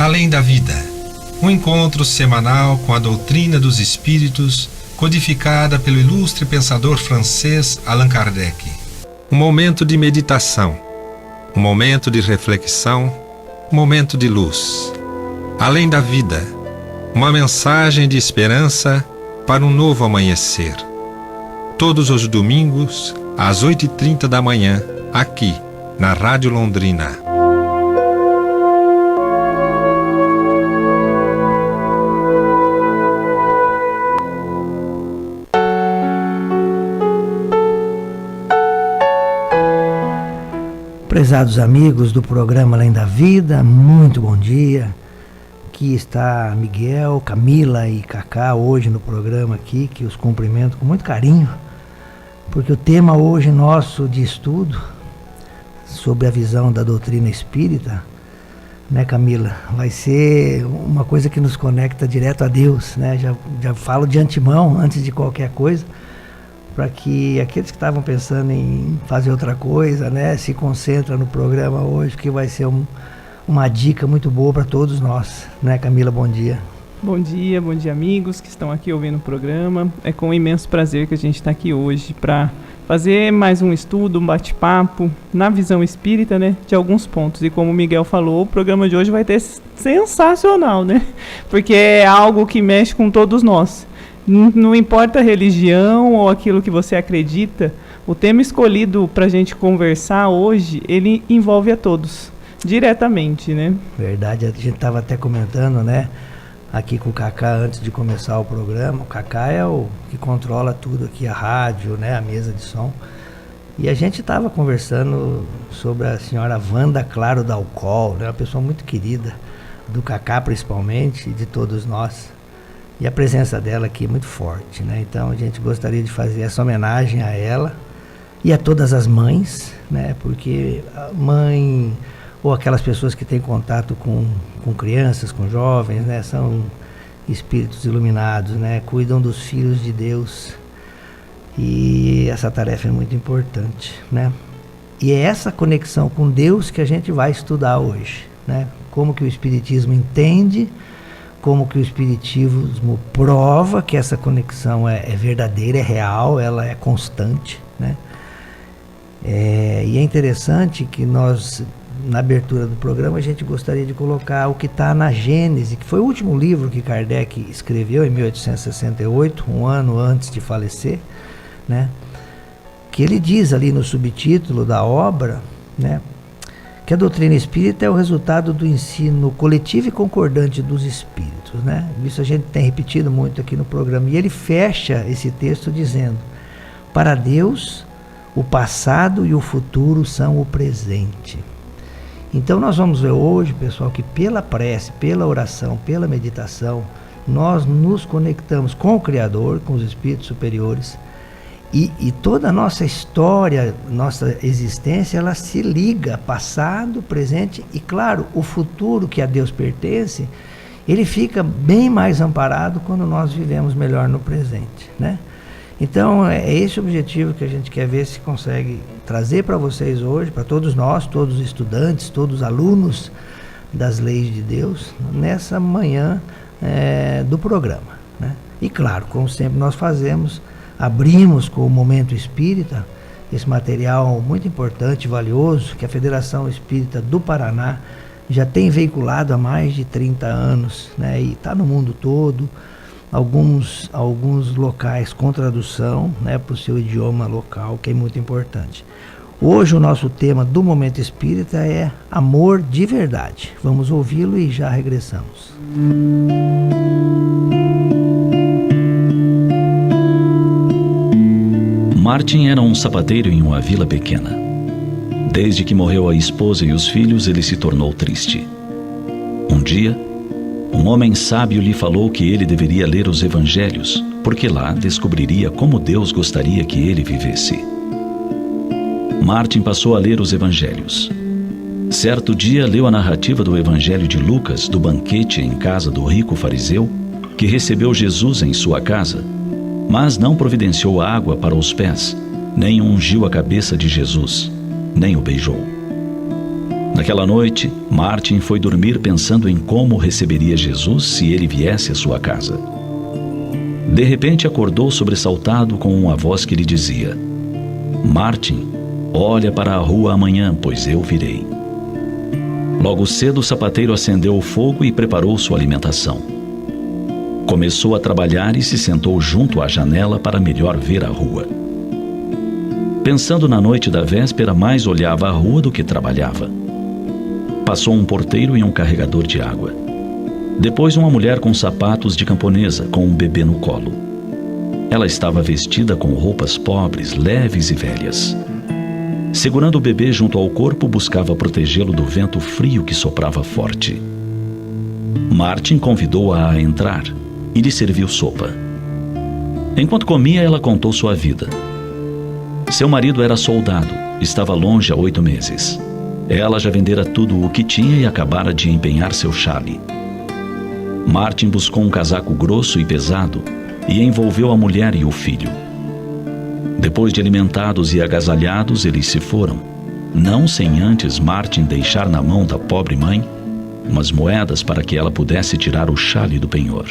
Além da Vida, um encontro semanal com a doutrina dos espíritos, codificada pelo ilustre pensador francês Allan Kardec. Um momento de meditação, um momento de reflexão, um momento de luz. Além da Vida, uma mensagem de esperança para um novo amanhecer. Todos os domingos, às 8h30 da manhã, aqui, na Rádio Londrina. Prezados amigos do programa Além da Vida, muito bom dia. Aqui está Miguel, Camila e Cacá hoje no programa aqui, que os cumprimento com muito carinho, porque o tema hoje nosso de estudo, sobre a visão da doutrina espírita, né, Camila, vai ser uma coisa que nos conecta direto a Deus, né? Já falo de antemão, antes de qualquer coisa, para que aqueles que estavam pensando em fazer outra coisa, né, se concentrem no programa hoje, que vai ser uma dica muito boa para todos nós, né, Camila? Bom dia. Bom dia amigos que estão aqui ouvindo o programa. É com imenso prazer que a gente está aqui hoje para fazer mais um estudo, um bate-papo na visão espírita, né, de alguns pontos. E como o Miguel falou, o programa de hoje vai ter sensacional, né, porque é algo que mexe com todos nós. Não importa a religião ou aquilo que você acredita, o tema escolhido para a gente conversar hoje, ele envolve a todos, diretamente, né? Verdade, a gente estava até comentando, né, aqui com o Cacá antes de começar o programa. O Cacá é o que controla tudo aqui, a rádio, né, a mesa de som. E a gente estava conversando sobre a senhora Wanda Claro Dalcol, né, uma pessoa muito querida, do Cacá principalmente, e de todos nós. E a presença dela aqui é muito forte, né? Então a gente gostaria de fazer essa homenagem a ela e a todas as mães, né? Porque a mãe, ou aquelas pessoas que têm contato com crianças, com jovens, né? São espíritos iluminados, né? Cuidam dos filhos de Deus. E essa tarefa é muito importante, né? E é essa conexão com Deus que a gente vai estudar hoje, né? Como que o Espiritismo entende, como que o Espiritismo prova que essa conexão é verdadeira, é real, ela é constante, né? E é interessante que nós, na abertura do programa, a gente gostaria de colocar o que está na Gênese, que foi o último livro que Kardec escreveu em 1868, um ano antes de falecer, né? Que ele diz ali no subtítulo da obra, né, que a doutrina espírita é o resultado do ensino coletivo e concordante dos espíritos, né? Isso a gente tem repetido muito aqui no programa. E ele fecha esse texto dizendo: para Deus, o passado e o futuro são o presente. Então nós vamos ver hoje, pessoal, que pela prece, pela oração, pela meditação, nós nos conectamos com o Criador, com os espíritos superiores. E toda a nossa história, nossa existência, ela se liga, passado, presente e, claro, o futuro que a Deus pertence, ele fica bem mais amparado quando nós vivemos melhor no presente, né? Então, é esse o objetivo que a gente quer ver se consegue trazer para vocês hoje, para todos nós, todos os estudantes, todos os alunos das leis de Deus, nessa manhã do programa, né? E, claro, como sempre nós fazemos, abrimos com o Momento Espírita, esse material muito importante, valioso, que a Federação Espírita do Paraná já tem veiculado há mais de 30 anos, né? E está no mundo todo, alguns locais com tradução, né, para o seu idioma local, que é muito importante. Hoje o nosso tema do Momento Espírita é amor de verdade. Vamos ouvi-lo e já regressamos. Martin era um sapateiro em uma vila pequena. Desde que morreu a esposa e os filhos, ele se tornou triste. Um dia, um homem sábio lhe falou que ele deveria ler os evangelhos, porque lá descobriria como Deus gostaria que ele vivesse. Martin passou a ler os evangelhos. Certo dia, leu a narrativa do evangelho de Lucas, do banquete em casa do rico fariseu, que recebeu Jesus em sua casa, mas não providenciou água para os pés, nem ungiu a cabeça de Jesus, nem o beijou. Naquela noite, Martin foi dormir pensando em como receberia Jesus se ele viesse à sua casa. De repente acordou sobressaltado com uma voz que lhe dizia: Martin, olha para a rua amanhã, pois eu virei. Logo cedo o sapateiro acendeu o fogo e preparou sua alimentação. Começou a trabalhar e se sentou junto à janela para melhor ver a rua. Pensando na noite da véspera, mais olhava a rua do que trabalhava. Passou um porteiro e um carregador de água. Depois uma mulher com sapatos de camponesa, com um bebê no colo. Ela estava vestida com roupas pobres, leves e velhas. Segurando o bebê junto ao corpo, buscava protegê-lo do vento frio que soprava forte. Martin convidou-a a entrar e lhe serviu sopa. Enquanto comia, ela contou sua vida. Seu marido era soldado, estava longe há 8 meses. Ela já vendera tudo o que tinha e acabara de empenhar seu chale. Martin buscou um casaco grosso e pesado e envolveu a mulher e o filho. Depois de alimentados e agasalhados, eles se foram, não sem antes Martin deixar na mão da pobre mãe umas moedas para que ela pudesse tirar o chale do penhor.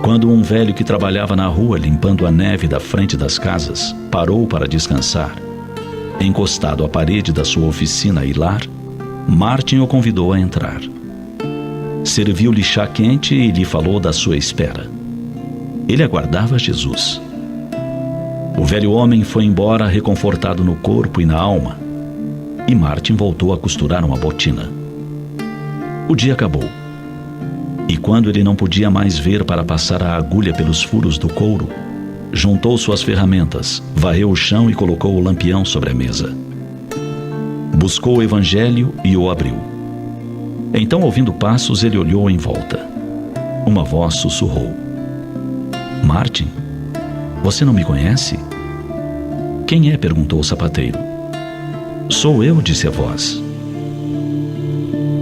Quando um velho que trabalhava na rua limpando a neve da frente das casas parou para descansar, encostado à parede da sua oficina e lar, Martin o convidou a entrar. Serviu-lhe chá quente e lhe falou da sua espera. Ele aguardava Jesus. O velho homem foi embora reconfortado no corpo e na alma, e Martin voltou a costurar uma botina. O dia acabou, e quando ele não podia mais ver para passar a agulha pelos furos do couro, juntou suas ferramentas, varreu o chão e colocou o lampião sobre a mesa. Buscou o evangelho e o abriu. Então, ouvindo passos, ele olhou em volta. Uma voz sussurrou: Martin, você não me conhece? Quem é? Perguntou o sapateiro. Sou eu, disse a voz.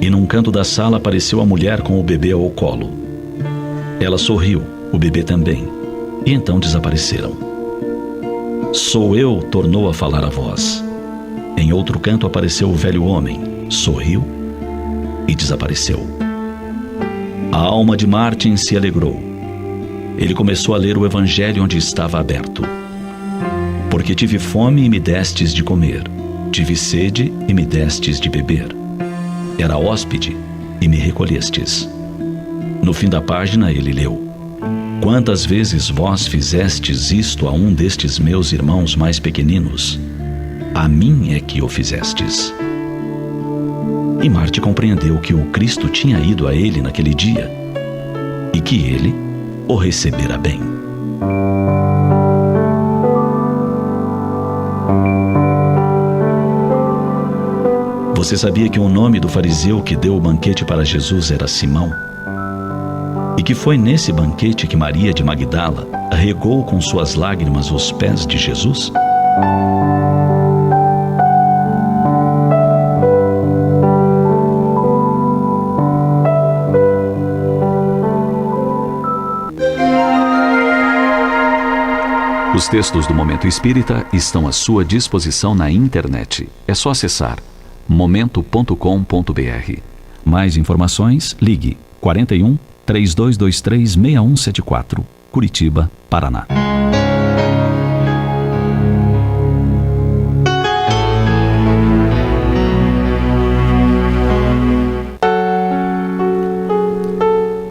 E num canto da sala apareceu a mulher com o bebê ao colo. Ela sorriu, o bebê também, e então desapareceram. Sou eu, tornou a falar a voz. Em outro canto apareceu o velho homem, sorriu e desapareceu. A alma de Martin se alegrou. Ele começou a ler o evangelho onde estava aberto. Porque tive fome e me destes de comer, tive sede e me destes de beber. Era hóspede e me recolhestes. No fim da página ele leu: Quantas vezes vós fizestes isto a um destes meus irmãos mais pequeninos, a mim é que o fizestes. E Martin compreendeu que o Cristo tinha ido a ele naquele dia e que ele o recebera bem. Você sabia que o nome do fariseu que deu o banquete para Jesus era Simão? E que foi nesse banquete que Maria de Magdala regou com suas lágrimas os pés de Jesus? Os textos do Momento Espírita estão à sua disposição na internet. É só acessar momento.com.br. Mais informações, ligue 41 3223 6174, Curitiba, Paraná.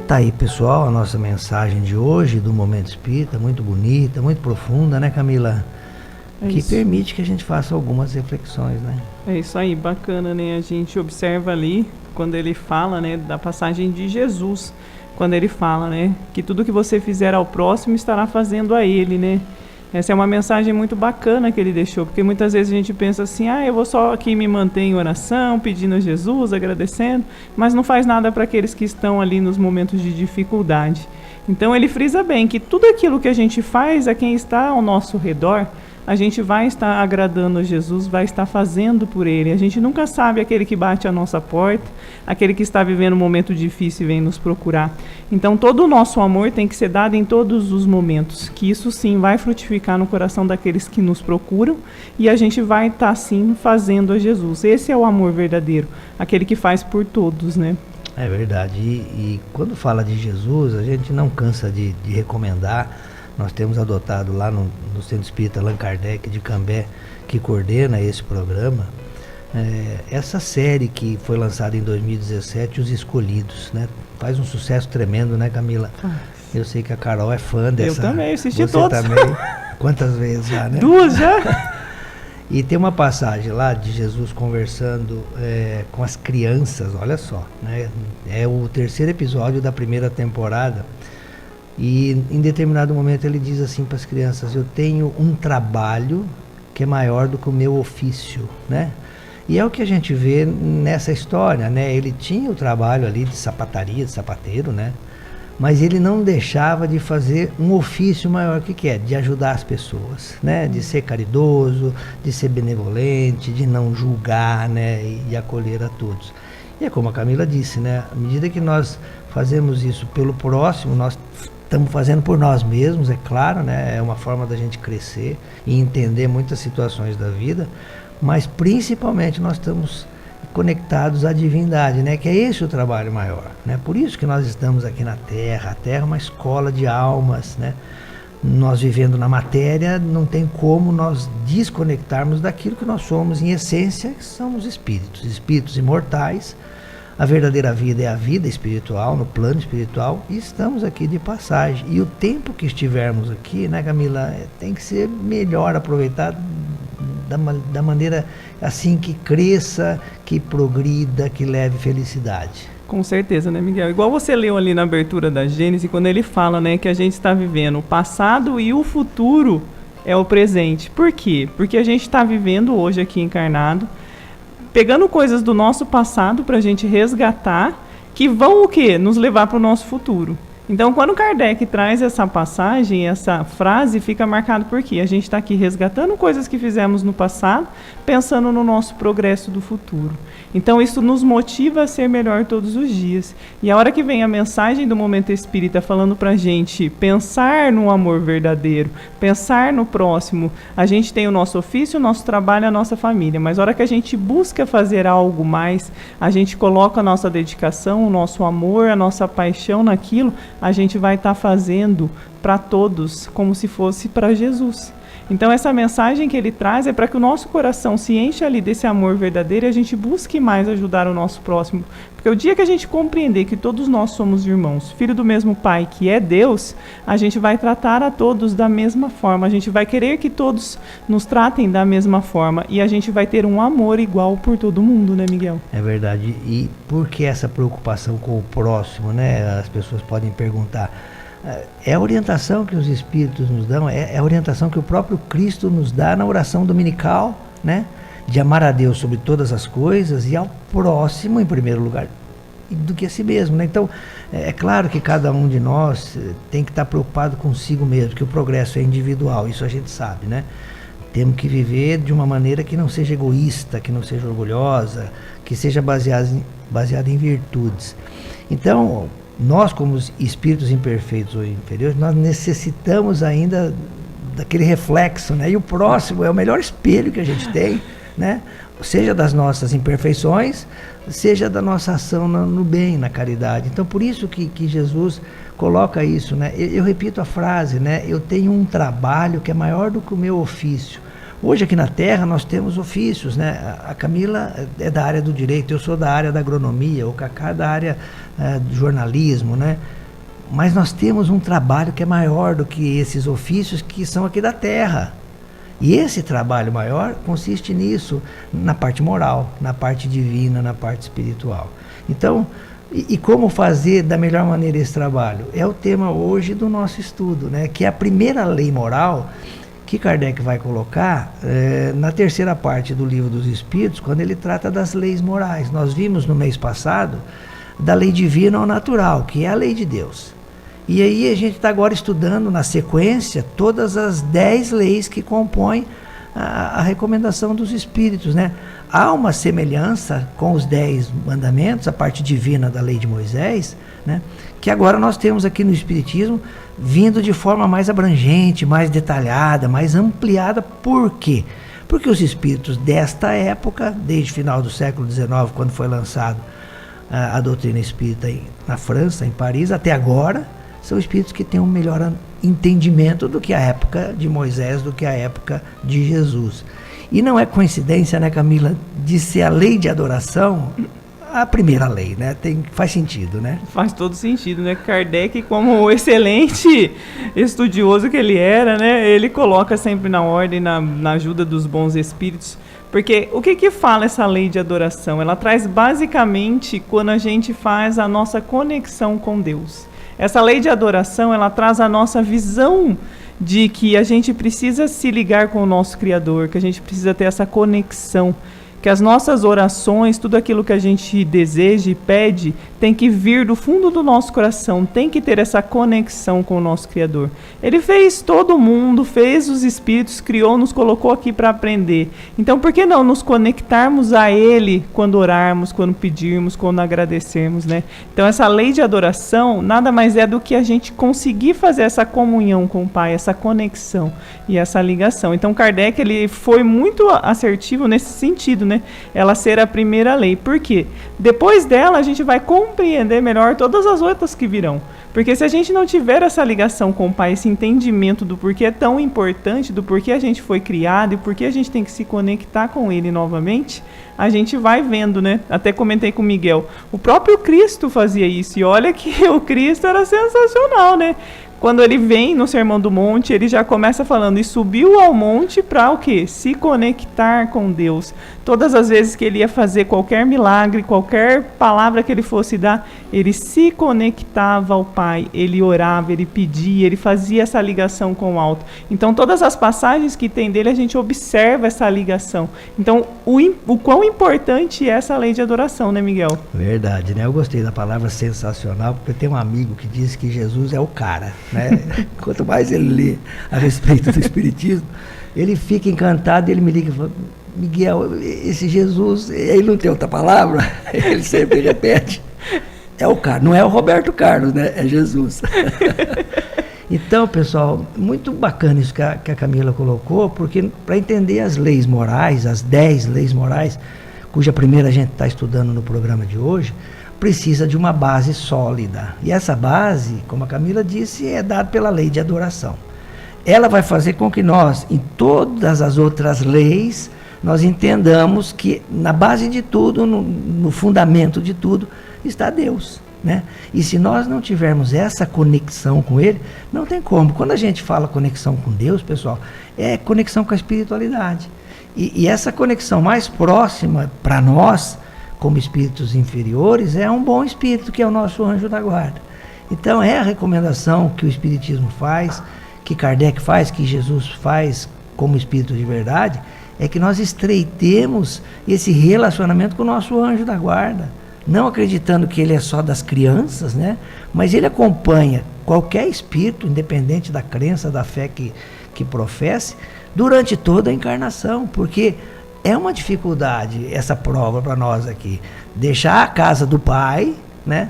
Tá aí, pessoal, a nossa mensagem de hoje do Momento Espírita, muito bonita, muito profunda, né, Camila? Que permite que a gente faça algumas reflexões, né? É isso aí, bacana, né? A gente observa ali, quando ele fala, né, da passagem de Jesus, quando ele fala, né, que tudo que você fizer ao próximo estará fazendo a ele, né? Essa é uma mensagem muito bacana que ele deixou, porque muitas vezes a gente pensa assim, eu vou só aqui me manter em oração, pedindo a Jesus, agradecendo, mas não faz nada para aqueles que estão ali nos momentos de dificuldade. Então ele frisa bem que tudo aquilo que a gente faz a quem está ao nosso redor, a gente vai estar agradando a Jesus, vai estar fazendo por Ele. A gente nunca sabe aquele que bate a nossa porta, aquele que está vivendo um momento difícil e vem nos procurar. Então todo o nosso amor tem que ser dado em todos os momentos, que isso sim vai frutificar no coração daqueles que nos procuram, e a gente vai estar sim fazendo a Jesus. Esse é o amor verdadeiro, aquele que faz por todos, né? É verdade. E quando fala de Jesus, a gente não cansa de recomendar. Nós temos adotado lá no Centro Espírita Allan Kardec de Cambé, que coordena esse programa, essa série que foi lançada em 2017, Os Escolhidos, né? Faz um sucesso tremendo, né, Camila? Eu sei que a Carol é fã dessa. Eu também, assisti Você todos. também. Quantas vezes já, né? 2 já? E tem uma passagem lá de Jesus conversando com as crianças, olha só, né? É o 3º episódio da 1ª temporada. E em determinado momento ele diz assim para as crianças: eu tenho um trabalho que é maior do que o meu ofício, né? E é o que a gente vê nessa história, né? Ele tinha o trabalho ali de sapataria, de sapateiro, né? Mas ele não deixava de fazer um ofício maior, que é de ajudar as pessoas, né? De ser caridoso, de ser benevolente, de não julgar, né? E acolher a todos. E é como a Camila disse, né? À medida que nós fazemos isso pelo próximo, nós estamos fazendo por nós mesmos, é claro, né? É uma forma da gente crescer e entender muitas situações da vida, mas principalmente nós estamos conectados à divindade, né? Que é esse o trabalho maior, né? Por isso que nós estamos aqui na Terra. A Terra é uma escola de almas, né? Nós vivendo na matéria, não tem como nós desconectarmos daquilo que nós somos em essência, que somos espíritos imortais. A verdadeira vida é a vida espiritual, no plano espiritual, e estamos aqui de passagem. E o tempo que estivermos aqui, né, Camila, tem que ser melhor aproveitado da maneira assim que cresça, que progrida, que leve felicidade. Com certeza, né, Miguel? Igual você leu ali na abertura da Gênesis, quando ele fala, né, que a gente está vivendo o passado e o futuro é o presente. Por quê? Porque a gente está vivendo hoje aqui encarnado, pegando coisas do nosso passado para a gente resgatar, que vão o quê? Nos levar para o nosso futuro. Então, quando Kardec traz essa passagem, essa frase, fica marcado por quê? A gente está aqui resgatando coisas que fizemos no passado, pensando no nosso progresso do futuro. Então, isso nos motiva a ser melhor todos os dias. E a hora que vem a mensagem do Momento Espírita falando para a gente pensar no amor verdadeiro, pensar no próximo, a gente tem o nosso ofício, o nosso trabalho, a nossa família. Mas a hora que a gente busca fazer algo mais, a gente coloca a nossa dedicação, o nosso amor, a nossa paixão naquilo, a gente vai estar fazendo para todos como se fosse para Jesus. Então essa mensagem que ele traz é para que o nosso coração se encha ali desse amor verdadeiro e a gente busque mais ajudar o nosso próximo. Porque o dia que a gente compreender que todos nós somos irmãos, filho do mesmo Pai, que é Deus, a gente vai tratar a todos da mesma forma, a gente vai querer que todos nos tratem da mesma forma e a gente vai ter um amor igual por todo mundo, né, Miguel? É verdade. E por que essa preocupação com o próximo, né? As pessoas podem perguntar. É a orientação que os Espíritos nos dão, é a orientação que o próprio Cristo nos dá na oração dominical, né? De amar a Deus sobre todas as coisas e ao próximo em primeiro lugar do que a si mesmo, né? Então, é claro que cada um de nós tem que estar preocupado consigo mesmo, que o progresso é individual, isso a gente sabe, né? Temos que viver de uma maneira que não seja egoísta, que não seja orgulhosa, que seja baseada em virtudes. Então, nós, como espíritos imperfeitos ou inferiores, nós necessitamos ainda daquele reflexo, né? E o próximo é o melhor espelho que a gente tem, né? Seja das nossas imperfeições, seja da nossa ação no bem, na caridade. Então, por isso que Jesus coloca isso, né? Eu repito a frase, né? Eu tenho um trabalho que é maior do que o meu ofício. Hoje aqui na Terra nós temos ofícios, né? A Camila é da área do direito, eu sou da área da agronomia, o Cacá é da área do jornalismo, né? Mas nós temos um trabalho que é maior do que esses ofícios que são aqui da Terra. E esse trabalho maior consiste nisso, na parte moral, na parte divina, na parte espiritual. Então, e como fazer da melhor maneira esse trabalho? É o tema hoje do nosso estudo, né? Que é a primeira lei moral que Kardec vai colocar na terceira parte do Livro dos Espíritos, quando ele trata das leis morais. Nós vimos no mês passado da lei divina ou natural, que é a lei de Deus. E aí a gente está agora estudando na sequência todas as 10 leis que compõem a recomendação dos Espíritos, né? Há uma semelhança com os 10 mandamentos, a parte divina da lei de Moisés, né? Que agora nós temos aqui no Espiritismo vindo de forma mais abrangente, mais detalhada, mais ampliada. Por quê? Porque os espíritos desta época, desde o final do século XIX, quando foi lançado a doutrina espírita na França, em Paris, até agora, são espíritos que têm um melhor entendimento do que a época de Moisés, do que a época de Jesus. E não é coincidência, né, Camila, de ser a lei de adoração a primeira lei, né? Faz sentido, né? Faz todo sentido, né? Kardec, como o excelente estudioso que ele era, né? Ele coloca sempre na ordem, na ajuda dos bons espíritos. Porque o que fala essa lei de adoração? Ela traz basicamente quando a gente faz a nossa conexão com Deus. Essa lei de adoração, ela traz a nossa visão de que a gente precisa se ligar com o nosso Criador, que a gente precisa ter essa conexão, que as nossas orações, tudo aquilo que a gente deseja e pede, tem que vir do fundo do nosso coração, tem que ter essa conexão com o nosso Criador. Ele fez todo mundo, fez os espíritos, criou, nos colocou aqui para aprender. Então, por que não nos conectarmos a Ele quando orarmos, quando pedirmos, quando agradecermos, né? Então, essa lei de adoração nada mais é do que a gente conseguir fazer essa comunhão com o Pai, essa conexão e essa ligação. Então, Kardec, ele foi muito assertivo nesse sentido, né? Ela ser a primeira lei. Por quê? Depois dela, a gente vai compreender melhor todas as outras que virão. Porque se a gente não tiver essa ligação com o Pai, esse entendimento do porquê é tão importante, do porquê a gente foi criado e porquê a gente tem que se conectar com Ele novamente, a gente vai vendo, né? Até comentei com o Miguel, o próprio Cristo fazia isso, e olha que o Cristo era sensacional, né? Quando ele vem no Sermão do Monte, ele já começa falando, e subiu ao monte para o quê? Se conectar com Deus. Todas as vezes que ele ia fazer qualquer milagre, qualquer palavra que ele fosse dar, ele se conectava ao Pai, ele orava, ele pedia, ele fazia essa ligação com o alto. Então, todas as passagens que tem dele, a gente observa essa ligação. Então, o quão importante é essa lei de adoração, né, Miguel? Verdade, né? Eu gostei da palavra sensacional, porque eu tenho um amigo que diz que Jesus é o cara, né? Quanto mais ele lê a respeito do Espiritismo, ele fica encantado e ele me liga e fala, Miguel, esse Jesus, ele não tem outra palavra, ele sempre repete, é o cara, não é o Roberto Carlos, né? É Jesus. Então, pessoal, muito bacana isso que a Camila colocou, porque para entender as leis morais, as 10 leis morais, cuja primeira a gente está estudando no programa de hoje, precisa de uma base sólida. E essa base, como a Camila disse, é dada pela lei de adoração. Ela vai fazer com que nós, em todas as outras leis, nós entendamos que na base de tudo, no fundamento de tudo, está Deus, né? E se nós não tivermos essa conexão com Ele, não tem como. Quando a gente fala conexão com Deus, pessoal, é conexão com a espiritualidade. E essa conexão mais próxima para nós, como espíritos inferiores, é um bom espírito, que é o nosso anjo da guarda. Então é a recomendação que o Espiritismo faz, que Kardec faz, que Jesus faz como espírito de verdade, é que nós estreitemos esse relacionamento com o nosso anjo da guarda, não acreditando que ele é só das crianças, né? Mas ele acompanha qualquer espírito, independente da crença, da fé que professe, durante toda a encarnação, porque é uma dificuldade essa prova para nós aqui, deixar a casa do Pai, né?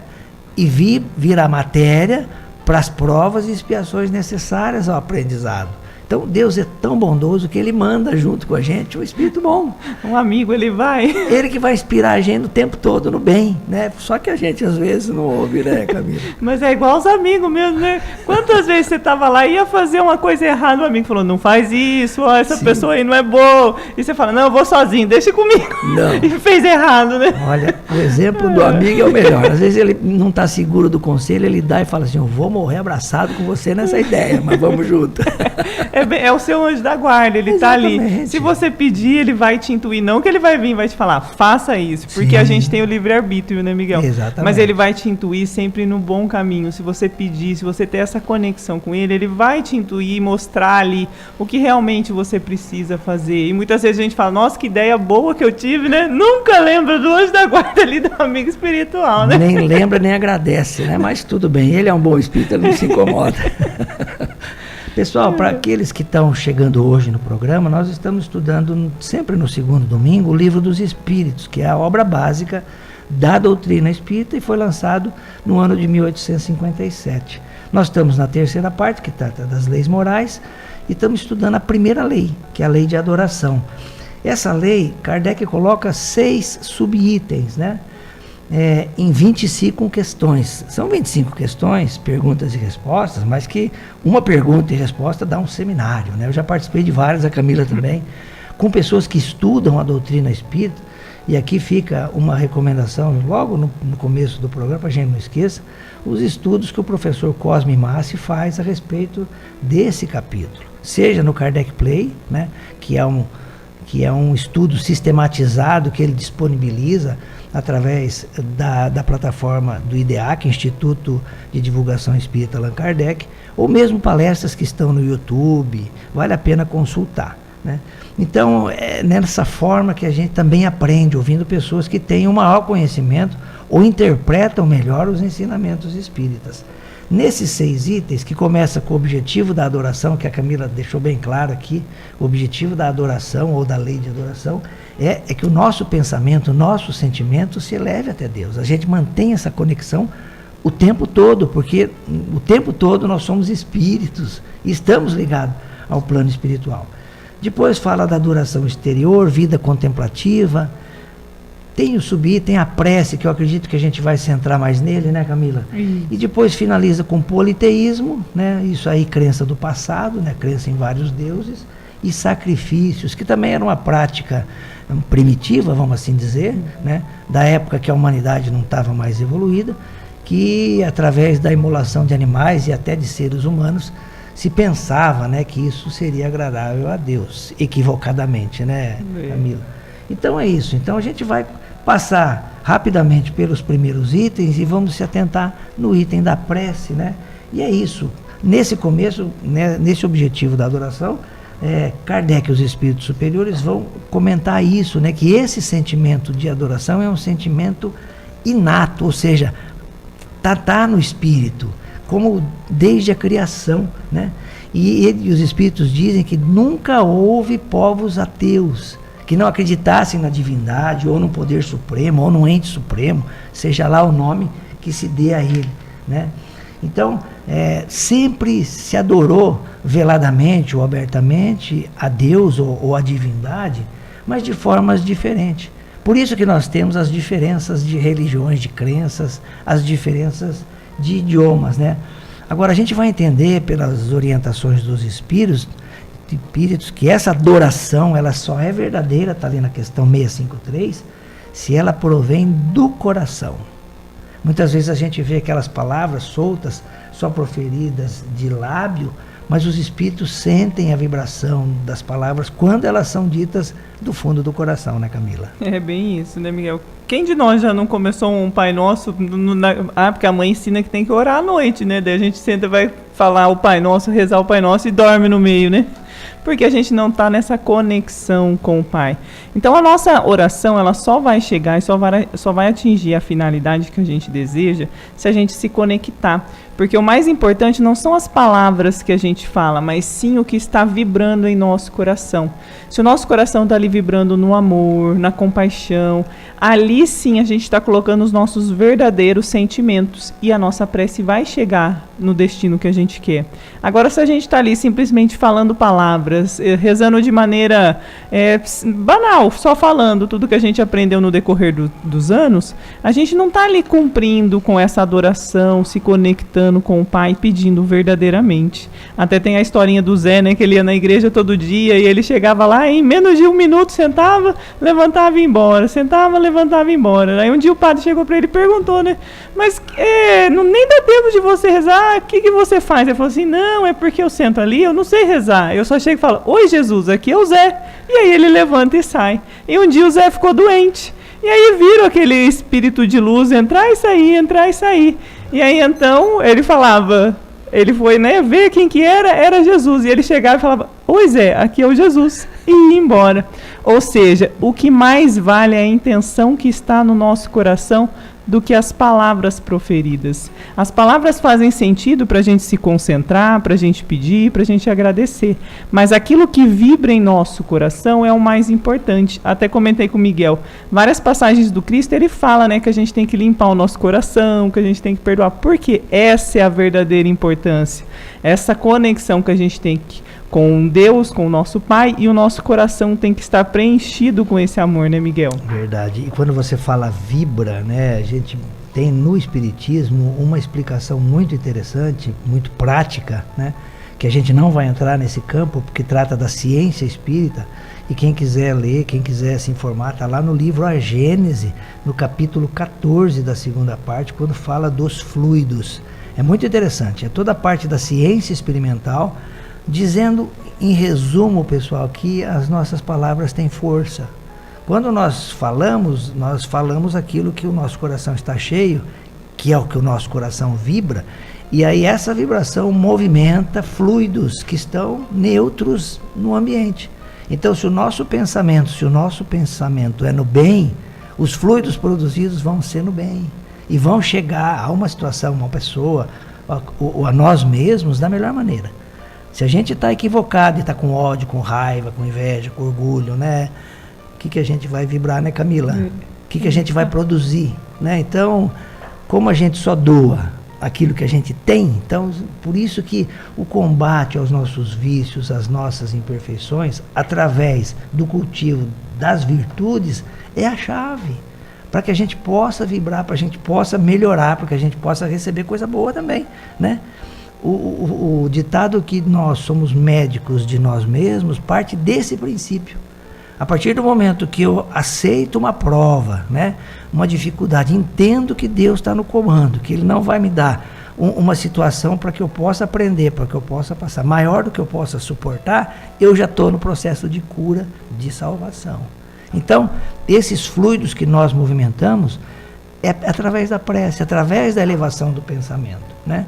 E vir a matéria para as provas e expiações necessárias ao aprendizado. Então Deus é tão bondoso que Ele manda junto com a gente um espírito bom. Um amigo, ele vai. Ele que vai inspirar a gente o tempo todo no bem, né? Só que a gente às vezes não ouve, né, Camila? Mas é igual os amigos mesmo, né? Quantas vezes você estava lá e ia fazer uma coisa errada, o amigo falou, não faz isso, ó, essa pessoa aí não é boa. E você fala, não, eu vou sozinho, deixa comigo. Não. E fez errado, né? Olha, o exemplo do amigo é o melhor. Às vezes ele não está seguro do conselho, ele dá e fala assim, eu vou morrer abraçado com você nessa ideia, mas vamos junto. É o seu anjo da guarda, ele está ali. Exatamente. Se você pedir, ele vai te intuir, não que ele vai vir e vai te falar, faça isso, porque Sim. a gente tem o livre-arbítrio, né, Miguel? Exatamente. Mas ele vai te intuir sempre no bom caminho. Se você pedir, se você ter essa conexão com ele, ele vai te intuir e mostrar ali o que realmente você precisa fazer. E muitas vezes a gente fala, nossa, que ideia boa que eu tive, né? Nunca lembra do anjo da guarda ali do amigo espiritual, né? Nem lembra, nem agradece, né? Mas tudo bem, ele é um bom espírito, ele não se incomoda. Pessoal, para aqueles que estão chegando hoje no programa, nós estamos estudando sempre no segundo domingo o Livro dos Espíritos, que é a obra básica da doutrina espírita e foi lançado no ano de 1857. Nós estamos na terceira parte, que trata das leis morais, e estamos estudando a primeira lei, que é a lei de adoração. Essa lei, Kardec coloca 6 subitens, né? Em 25 questões. São 25 questões, perguntas e respostas, mas que uma pergunta e resposta dá um seminário, né? Eu já participei de várias, a Camila também, com pessoas que estudam a doutrina espírita, e aqui fica uma recomendação, logo no começo do programa, para a gente não esqueça, os estudos que o professor Cosme Massi faz a respeito desse capítulo. Seja no Kardec Play, né, que é um estudo sistematizado que ele disponibiliza através da plataforma do IDEAC, Instituto de Divulgação Espírita Allan Kardec, ou mesmo palestras que estão no YouTube, vale a pena consultar, né? Então, é nessa forma que a gente também aprende, ouvindo pessoas que têm um maior conhecimento ou interpretam melhor os ensinamentos espíritas. Nesses 6 itens, que começa com o objetivo da adoração, que a Camila deixou bem claro aqui, o objetivo da adoração ou da lei de adoração é que o nosso pensamento, o nosso sentimento se eleve até Deus. A gente mantém essa conexão o tempo todo, porque o tempo todo nós somos espíritos e estamos ligados ao plano espiritual. Depois fala da adoração exterior, vida contemplativa. Tem o subitem, a prece, que eu acredito que a gente vai centrar mais nele, né, Camila? E depois finaliza com politeísmo, né? Isso aí, crença do passado, né? Crença em vários deuses, e sacrifícios, que também era uma prática primitiva, vamos assim dizer, né? Da época que a humanidade não estava mais evoluída, que através da imolação de animais e até de seres humanos, se pensava, né, que isso seria agradável a Deus, equivocadamente, né, Camila? Então é isso. Então a gente vai passar rapidamente pelos primeiros itens e vamos se atentar no item da prece, né? E é isso. Nesse começo, né, nesse objetivo da adoração, Kardec e os espíritos superiores vão comentar isso, né, que esse sentimento de adoração é um sentimento inato, ou seja, tá no espírito, como desde a criação, né? E os espíritos dizem que nunca houve povos ateus que não acreditassem na divindade, ou no poder supremo, ou no ente supremo, seja lá o nome que se dê a ele, né? Então, sempre se adorou veladamente ou abertamente a Deus ou a divindade, mas de formas diferentes. Por isso que nós temos as diferenças de religiões, de crenças, as diferenças de idiomas, né? Agora a gente vai entender pelas orientações dos espíritos que essa adoração ela só é verdadeira, está ali na questão 653, se ela provém do coração. Muitas vezes a gente vê aquelas palavras soltas, só proferidas de lábio, mas os espíritos sentem a vibração das palavras quando elas são ditas do fundo do coração, né, Camila? É bem isso, né, Miguel? Quem de nós já não começou um Pai Nosso, porque a mãe ensina que tem que orar à noite, né? Daí a gente senta e vai falar o Pai Nosso, rezar o Pai Nosso e dorme no meio, né? Porque a gente não está nessa conexão com o Pai. Então a nossa oração ela só vai chegar e só vai atingir a finalidade que a gente deseja se a gente se conectar. Porque o mais importante não são as palavras que a gente fala, mas sim o que está vibrando em nosso coração. Se o nosso coração está ali vibrando no amor, na compaixão, ali sim a gente está colocando os nossos verdadeiros sentimentos e a nossa prece vai chegar no destino que a gente quer. Agora, se a gente está ali simplesmente falando palavras, rezando de maneira banal, só falando tudo que a gente aprendeu no decorrer dos anos, a gente não está ali cumprindo com essa adoração, se conectando com o Pai, pedindo verdadeiramente. Até tem a historinha do Zé, né, que ele ia na igreja todo dia e ele chegava lá em menos de 1 minuto, sentava, levantava e ia embora, sentava, levantava e ia embora. Aí um dia o padre chegou para ele e perguntou, né, mas nem dá tempo de você rezar, o que você faz? Ele falou assim, não, é porque eu sento ali, eu não sei rezar, eu só chego fala: oi Jesus, aqui é o Zé. E aí ele levanta e sai. E um dia o Zé ficou doente. E aí viram aquele espírito de luz entrar e sair, entrar e sair. E aí então ele falava, ele foi, né, ver quem que era Jesus. E ele chegava e falava: oi Zé, aqui é o Jesus. E ia embora. Ou seja, o que mais vale é a intenção que está no nosso coração do que as palavras proferidas. As palavras fazem sentido para a gente se concentrar, para a gente pedir, para a gente agradecer. Mas aquilo que vibra em nosso coração é o mais importante. Até comentei com o Miguel. Várias passagens do Cristo, ele fala, né, que a gente tem que limpar o nosso coração, que a gente tem que perdoar. Porque essa é a verdadeira importância. Essa conexão que a gente tem com Deus, com o nosso Pai, e o nosso coração tem que estar preenchido com esse amor, né, Miguel? Verdade. E quando você fala vibra, né, a gente tem no Espiritismo uma explicação muito interessante, muito prática, né, que a gente não vai entrar nesse campo, porque trata da ciência espírita, e quem quiser ler, quem quiser se informar, está lá no livro A Gênese, no capítulo 14 da segunda parte, quando fala dos fluidos. É muito interessante, é toda a parte da ciência experimental, dizendo, em resumo, pessoal, que as nossas palavras têm força. Quando nós falamos aquilo que o nosso coração está cheio, que é o que o nosso coração vibra, e aí essa vibração movimenta fluidos que estão neutros no ambiente. Então, se o nosso pensamento é no bem, os fluidos produzidos vão ser no bem, e vão chegar a uma situação, uma pessoa, ou a nós mesmos, da melhor maneira. Se a gente está equivocado e está com ódio, com raiva, com inveja, com orgulho, né? O que a gente vai vibrar, né, Camila? O que a gente vai produzir, né? Então, como a gente só doa aquilo que a gente tem, então, por isso que o combate aos nossos vícios, às nossas imperfeições, através do cultivo das virtudes, é a chave para que a gente possa vibrar, para que a gente possa melhorar, para que a gente possa receber coisa boa também, né? O ditado que nós somos médicos de nós mesmos parte desse princípio. A partir do momento que eu aceito uma prova, né, uma dificuldade, entendo que Deus está no comando, que Ele não vai me dar uma situação para que eu possa aprender, para que eu possa passar, maior do que eu possa suportar, eu já estou no processo de cura, de salvação. Então, esses fluidos que nós movimentamos é através da prece, através da elevação do pensamento, né?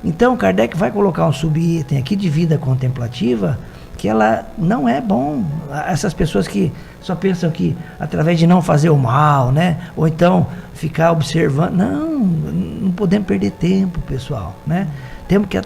Então, Kardec vai colocar um subitem aqui de vida contemplativa, que ela não é bom. Essas pessoas que só pensam que através de não fazer o mal, né? Ou então ficar observando. Não podemos perder tempo, pessoal, né? Temos que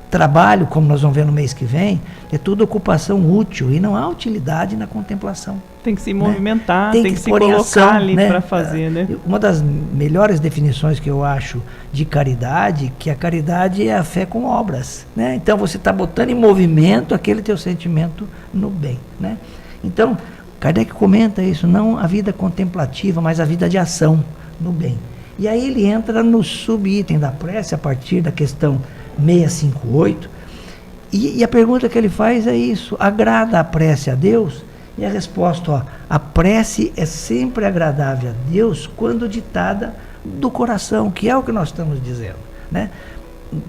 trabalho, como nós vamos ver no mês que vem, é tudo ocupação útil e não há utilidade na contemplação. Tem que se movimentar, tem que se colocar ação, ali, né, para fazer, né? Uma das melhores definições que eu acho de caridade, que a caridade é a fé com obras, né? Então você está botando em movimento aquele teu sentimento no bem, né? Então, Kardec comenta isso, não a vida contemplativa, mas a vida de ação no bem. E aí ele entra no subitem da prece, a partir da questão 658, e a pergunta que ele faz é isso: agrada a prece a Deus? E a resposta, ó, a prece é sempre agradável a Deus quando ditada do coração, que é o que nós estamos dizendo, né?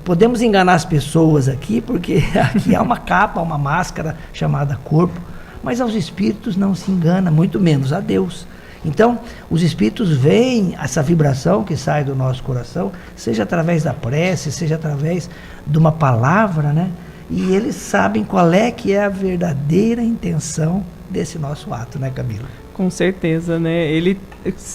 Podemos enganar as pessoas aqui, porque aqui há uma capa, uma máscara chamada corpo, mas aos espíritos não se engana, muito menos a Deus. Então, os espíritos veem essa vibração que sai do nosso coração, seja através da prece, seja através de uma palavra, né? E eles sabem qual é que é a verdadeira intenção desse nosso ato, né, Camila? Com certeza, né?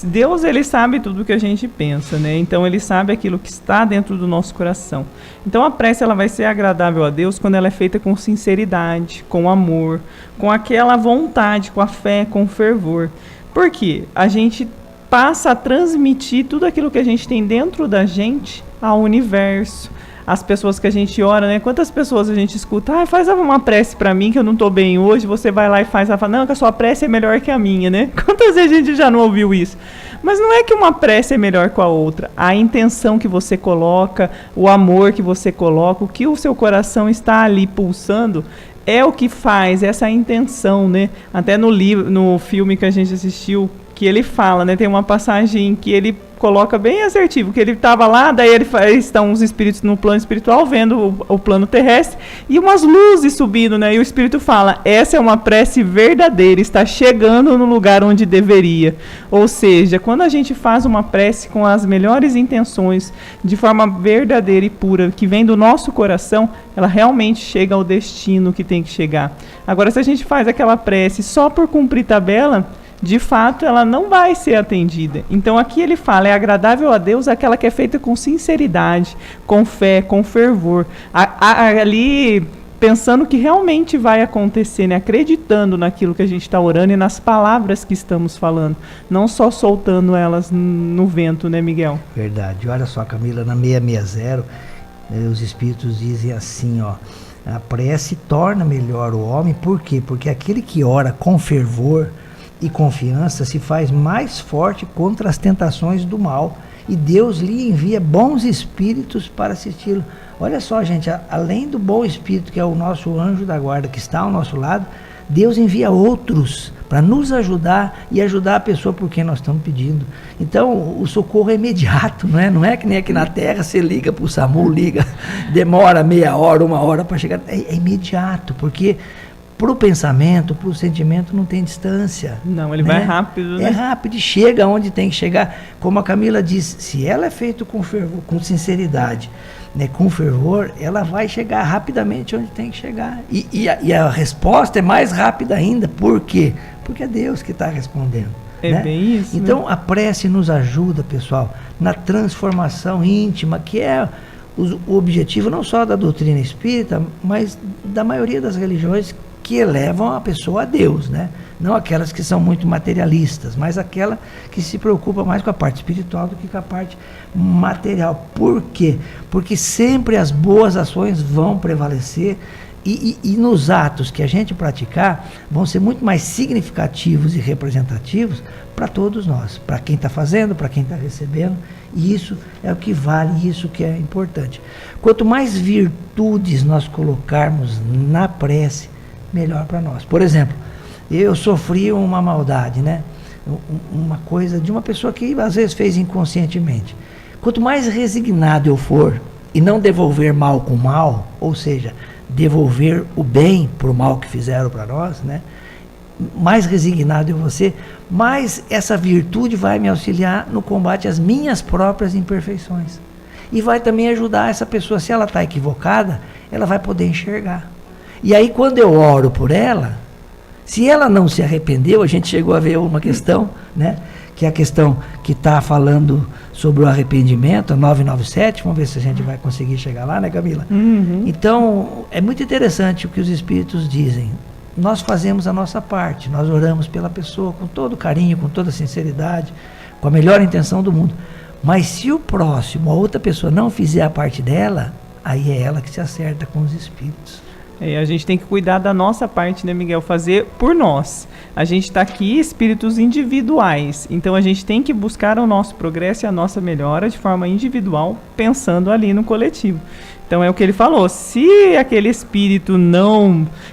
Deus, ele sabe tudo o que a gente pensa, né? Então, ele sabe aquilo que está dentro do nosso coração. Então, a prece, ela vai ser agradável a Deus quando ela é feita com sinceridade, com amor, com aquela vontade, com a fé, com fervor. Por quê? A gente passa a transmitir tudo aquilo que a gente tem dentro da gente ao universo, às pessoas que a gente ora, né? Quantas pessoas a gente escuta: faz uma prece para mim que eu não estou bem hoje, você vai lá e faz, ela fala: não, que a sua prece é melhor que a minha, né? Quantas vezes a gente já não ouviu isso? Mas não é que uma prece é melhor que a outra, a intenção que você coloca, o amor que você coloca, o que o seu coração está ali pulsando, é o que faz essa intenção, né? Até no filme que a gente assistiu, que ele fala, né? Tem uma passagem que ele coloca bem assertivo, que ele estava lá, daí estão os espíritos no plano espiritual vendo o plano terrestre e umas luzes subindo, né? E o espírito fala, essa é uma prece verdadeira, está chegando no lugar onde deveria. Ou seja, quando a gente faz uma prece com as melhores intenções, de forma verdadeira e pura, que vem do nosso coração, ela realmente chega ao destino que tem que chegar. Agora, se a gente faz aquela prece só por cumprir tabela, de fato, ela não vai ser atendida. Então, aqui ele fala, é agradável a Deus aquela que é feita com sinceridade, com fé, com fervor. Ali, pensando que realmente vai acontecer, né? Acreditando naquilo que a gente está orando e nas palavras que estamos falando. Não só soltando elas no vento, né, Miguel? Verdade. Olha só, Camila, na 660, os espíritos dizem assim, ó, a prece torna melhor o homem. Por quê? Porque aquele que ora com fervor e confiança se faz mais forte contra as tentações do mal, e Deus lhe envia bons espíritos para assisti-lo. Olha só, gente, além do bom espírito, que é o nosso anjo da guarda que está ao nosso lado, Deus envia outros para nos ajudar e ajudar a pessoa por quem nós estamos pedindo. Então, o socorro é imediato, não é que nem aqui na Terra, você liga para o SAMU, demora meia hora, 1 hora para chegar. É imediato, porque para o pensamento, para o sentimento não tem distância. Não, ele vai rápido, né? É rápido e chega onde tem que chegar. Como a Camila disse, se ela é feita com fervor, com sinceridade, né, com fervor, ela vai chegar rapidamente onde tem que chegar. E a resposta é mais rápida ainda. Por quê? Porque é Deus que está respondendo. É, né? Bem isso. Então, né? A prece nos ajuda, pessoal, na transformação íntima, que é o objetivo não só da doutrina espírita, mas da maioria das religiões que elevam a pessoa a Deus, né? Não aquelas que são muito materialistas, mas aquela que se preocupa mais com a parte espiritual do que com a parte material. Por quê? Porque sempre as boas ações vão prevalecer e nos atos que a gente praticar vão ser muito mais significativos e representativos para todos nós, para quem está fazendo, para quem está recebendo, e isso é o que vale, isso que é importante. Quanto mais virtudes nós colocarmos na prece, melhor para nós. Por exemplo, eu sofri uma maldade, né? Uma coisa de uma pessoa que às vezes fez inconscientemente. Quanto mais resignado eu for e não devolver mal com mal, ou seja, devolver o bem por mal que fizeram para nós, né? Mais resignado eu vou ser, mais essa virtude vai me auxiliar no combate às minhas próprias imperfeições. E vai também ajudar essa pessoa, se ela está equivocada, ela vai poder enxergar. E aí, quando eu oro por ela, se ela não se arrependeu, a gente chegou a ver uma questão, né? Que é a questão que está falando sobre o arrependimento, a 997, vamos ver se a gente vai conseguir chegar lá, né, Camila? Uhum. Então, é muito interessante o que os espíritos dizem. Nós fazemos a nossa parte, nós oramos pela pessoa com todo carinho, com toda sinceridade, com a melhor intenção do mundo. Mas se o próximo, a outra pessoa, não fizer a parte dela, aí é ela que se acerta com os espíritos. A gente tem que cuidar da nossa parte, né, Miguel? Fazer por nós. A gente está aqui, espíritos individuais. Então, a gente tem que buscar o nosso progresso e a nossa melhora de forma individual, pensando ali no coletivo. Então, é o que ele falou. Se aquele espírito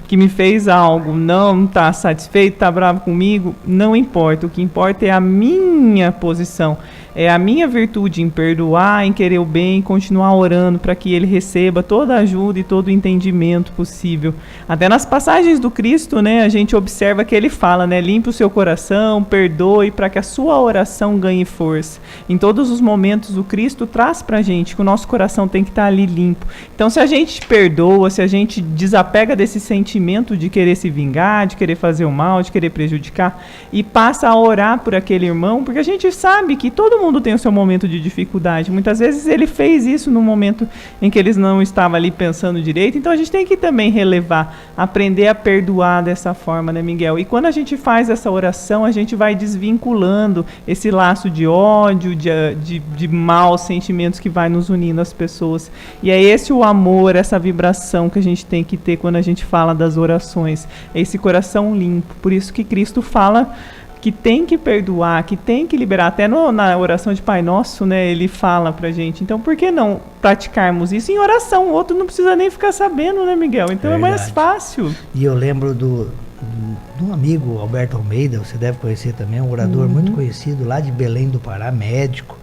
que me fez algo, não está satisfeito, está bravo comigo, não importa. O que importa é a minha posição. É a minha virtude em perdoar, em querer o bem, continuar orando para que ele receba toda a ajuda e todo o entendimento possível. Até nas passagens do Cristo, né, a gente observa que ele fala, né, limpe o seu coração, perdoe para que a sua oração ganhe força. Em todos os momentos o Cristo traz para a gente que o nosso coração tem que estar ali limpo. Então, se a gente perdoa, se a gente desapega desse sentimento de querer se vingar, de querer fazer o mal, de querer prejudicar, e passa a orar por aquele irmão, porque a gente sabe que todo mundo tem o seu momento de dificuldade. Muitas vezes ele fez isso no momento em que eles não estavam ali pensando direito. Então a gente tem que também relevar, aprender a perdoar dessa forma, né, Miguel? E quando a gente faz essa oração, a gente vai desvinculando esse laço de ódio, de maus sentimentos que vai nos unindo às pessoas. E é esse o amor, essa vibração que a gente tem que ter quando a gente fala das orações. É esse coração limpo. Por isso que Cristo fala que tem que perdoar, que tem que liberar. Até na oração de Pai Nosso, né, ele fala pra gente. Então, por que não praticarmos isso em oração? O outro não precisa nem ficar sabendo, né, Miguel? Então é mais fácil. E eu lembro de um amigo, Alberto Almeida, você deve conhecer também, um orador muito conhecido lá de Belém do Pará, médico,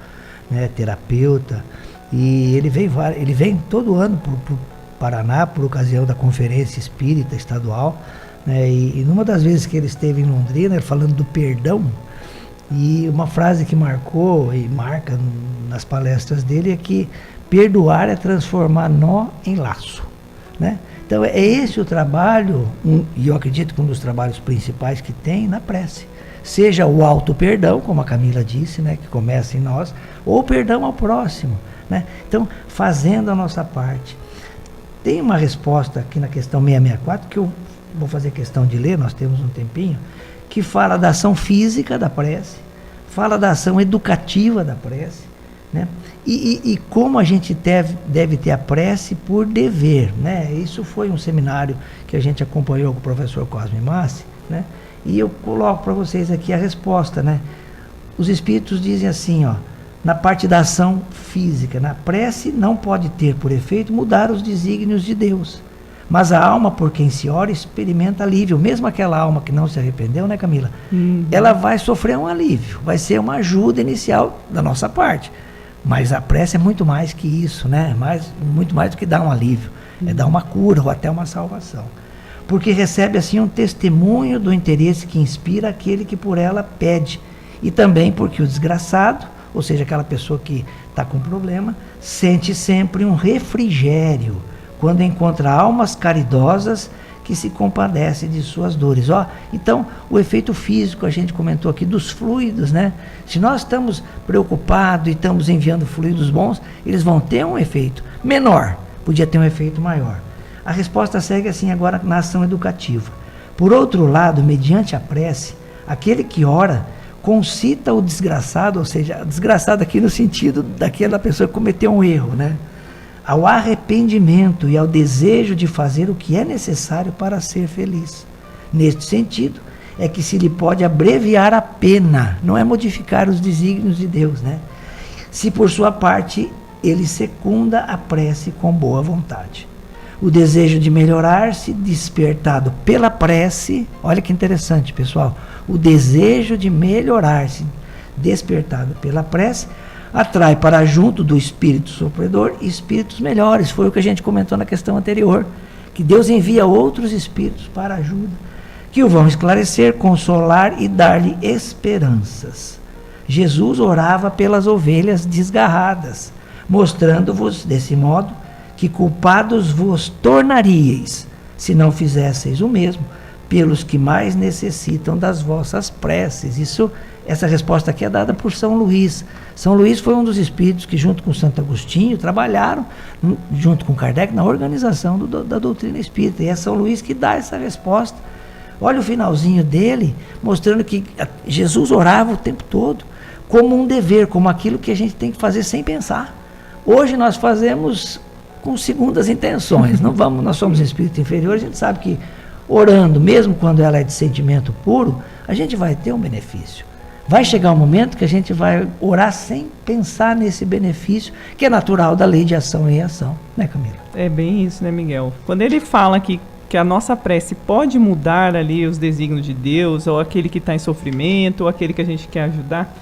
né, terapeuta, e ele vem todo ano para o Paraná por ocasião da Conferência Espírita Estadual, né, e numa das vezes que ele esteve em Londrina, ele falando do perdão, e uma frase que marcou e marca nas palestras dele é que perdoar é transformar nó em laço, né? Então é esse o trabalho, e eu acredito que um dos trabalhos principais que tem na prece, seja o auto-perdão, como a Camila disse, né, que começa em nós, ou perdão ao próximo, né? Então, fazendo a nossa parte. Tem uma resposta aqui na questão 664, que eu vou fazer questão de ler, nós temos um tempinho, que fala da ação física da prece, fala da ação educativa da prece, né? E como a gente deve ter a prece por dever, né? Isso foi um seminário que a gente acompanhou com o professor Cosme Massi, né? E eu coloco para vocês aqui a resposta, né? Os espíritos dizem assim, ó, na parte da ação física, na prece não pode ter por efeito mudar os desígnios de Deus, mas a alma por quem se ora experimenta alívio, mesmo aquela alma que não se arrependeu, né, Camila? Ela vai sofrer um alívio, vai ser uma ajuda inicial da nossa parte. Mas a prece é muito mais que isso, né? Muito mais do que dar um alívio. É dar uma cura ou até uma salvação. Porque recebe assim um testemunho do interesse que inspira aquele que por ela pede. E também porque o desgraçado, ou seja, aquela pessoa que está com problema, sente sempre um refrigério quando encontra almas caridosas que se compadecem de suas dores. Então, o efeito físico, a gente comentou aqui, dos fluidos, né? Se nós estamos preocupados e estamos enviando fluidos bons, eles vão ter um efeito menor, podia ter um efeito maior. A resposta segue assim agora na ação educativa. Por outro lado, mediante a prece, aquele que ora concita o desgraçado, ou seja, desgraçado aqui no sentido daquela pessoa que cometeu um erro, né? Ao arrependimento e ao desejo de fazer o que é necessário para ser feliz. Neste sentido, é que se lhe pode abreviar a pena, não é modificar os desígnios de Deus, né? Se por sua parte ele secunda a prece com boa vontade. O desejo de melhorar-se, despertado pela prece, olha que interessante, pessoal, o desejo de melhorar-se, despertado pela prece, atrai para junto do espírito sofredor espíritos melhores. Foi o que a gente comentou na questão anterior, que Deus envia outros espíritos para ajuda, que o vão esclarecer, consolar e dar-lhe esperanças. Jesus orava pelas ovelhas desgarradas, mostrando-vos, desse modo, que culpados vos tornaríeis, se não fizesseis o mesmo, pelos que mais necessitam das vossas preces. Essa resposta aqui é dada por São Luís. São Luís foi um dos espíritos que, junto com Santo Agostinho, trabalharam, junto com Kardec, na organização da doutrina espírita. E é São Luís que dá essa resposta. Olha o finalzinho dele, mostrando que Jesus orava o tempo todo, como um dever, como aquilo que a gente tem que fazer sem pensar. Hoje nós fazemos com segundas intenções. Nós somos espíritos inferiores, a gente sabe que orando, mesmo quando ela é de sentimento puro, a gente vai ter um benefício. Vai chegar um momento que a gente vai orar sem pensar nesse benefício, que é natural da lei de ação e reação, né, Camila? É bem isso, né, Miguel? Quando ele fala que a nossa prece pode mudar ali os desígnios de Deus, ou aquele que está em sofrimento, ou aquele que a gente quer ajudar,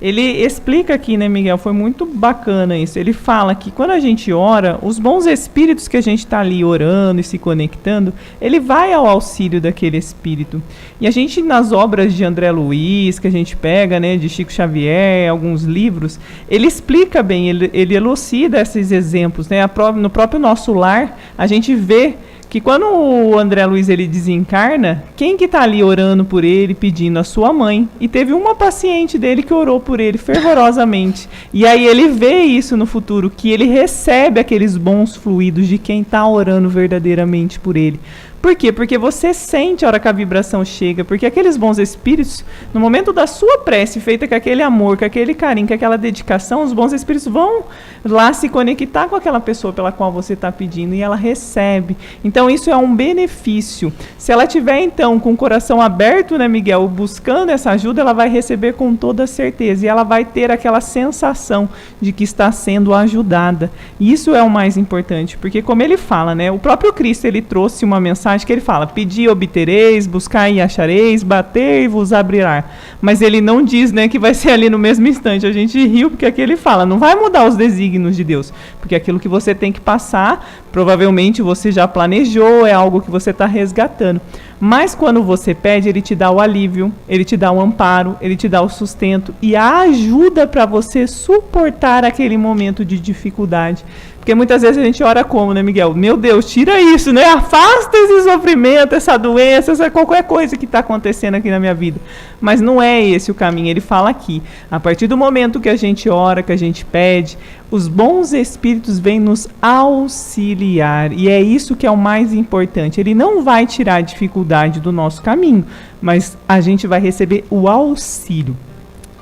ele explica aqui, né, Miguel? Foi muito bacana isso. Ele fala que quando a gente ora, os bons espíritos que a gente está ali orando e se conectando, ele vai ao auxílio daquele espírito. E a gente, nas obras de André Luiz, que a gente pega, né, de Chico Xavier, alguns livros, ele explica bem, ele elucida esses exemplos, né? No próprio nosso lar, a gente vê que quando o André Luiz ele desencarna, quem que está ali orando por ele, pedindo? A sua mãe. E teve uma paciente dele que orou por ele fervorosamente. E aí ele vê isso no futuro, que ele recebe aqueles bons fluidos de quem está orando verdadeiramente por ele. Por quê? Porque você sente a hora que a vibração chega, porque aqueles bons espíritos, no momento da sua prece, feita com aquele amor, com aquele carinho, com aquela dedicação, os bons espíritos vão lá se conectar com aquela pessoa pela qual você está pedindo e ela recebe. Então isso é um benefício. Se ela tiver então com o coração aberto, né, Miguel, buscando essa ajuda, ela vai receber com toda certeza e ela vai ter aquela sensação de que está sendo ajudada. E isso é o mais importante, porque como ele fala, né, o próprio Cristo ele trouxe uma mensagem parte que ele fala: pedi e obtereis, buscar e achareis, bater e vos abrirá. Mas ele não diz, né, que vai ser ali no mesmo instante. A gente riu porque aqui ele fala: não vai mudar os desígnios de Deus, porque aquilo que você tem que passar, provavelmente você já planejou, é algo que você está resgatando. Mas quando você pede, ele te dá o alívio, ele te dá o amparo, ele te dá o sustento e a ajuda para você suportar aquele momento de dificuldade. Porque muitas vezes a gente ora como, né, Miguel? Meu Deus, tira isso, né? Afasta esse sofrimento, essa doença, essa qualquer coisa que está acontecendo aqui na minha vida. Mas não é esse o caminho. Ele fala aqui, a partir do momento que a gente ora, que a gente pede, os bons espíritos vêm nos auxiliar. E é isso que é o mais importante. Ele não vai tirar a dificuldade do nosso caminho, mas a gente vai receber o auxílio.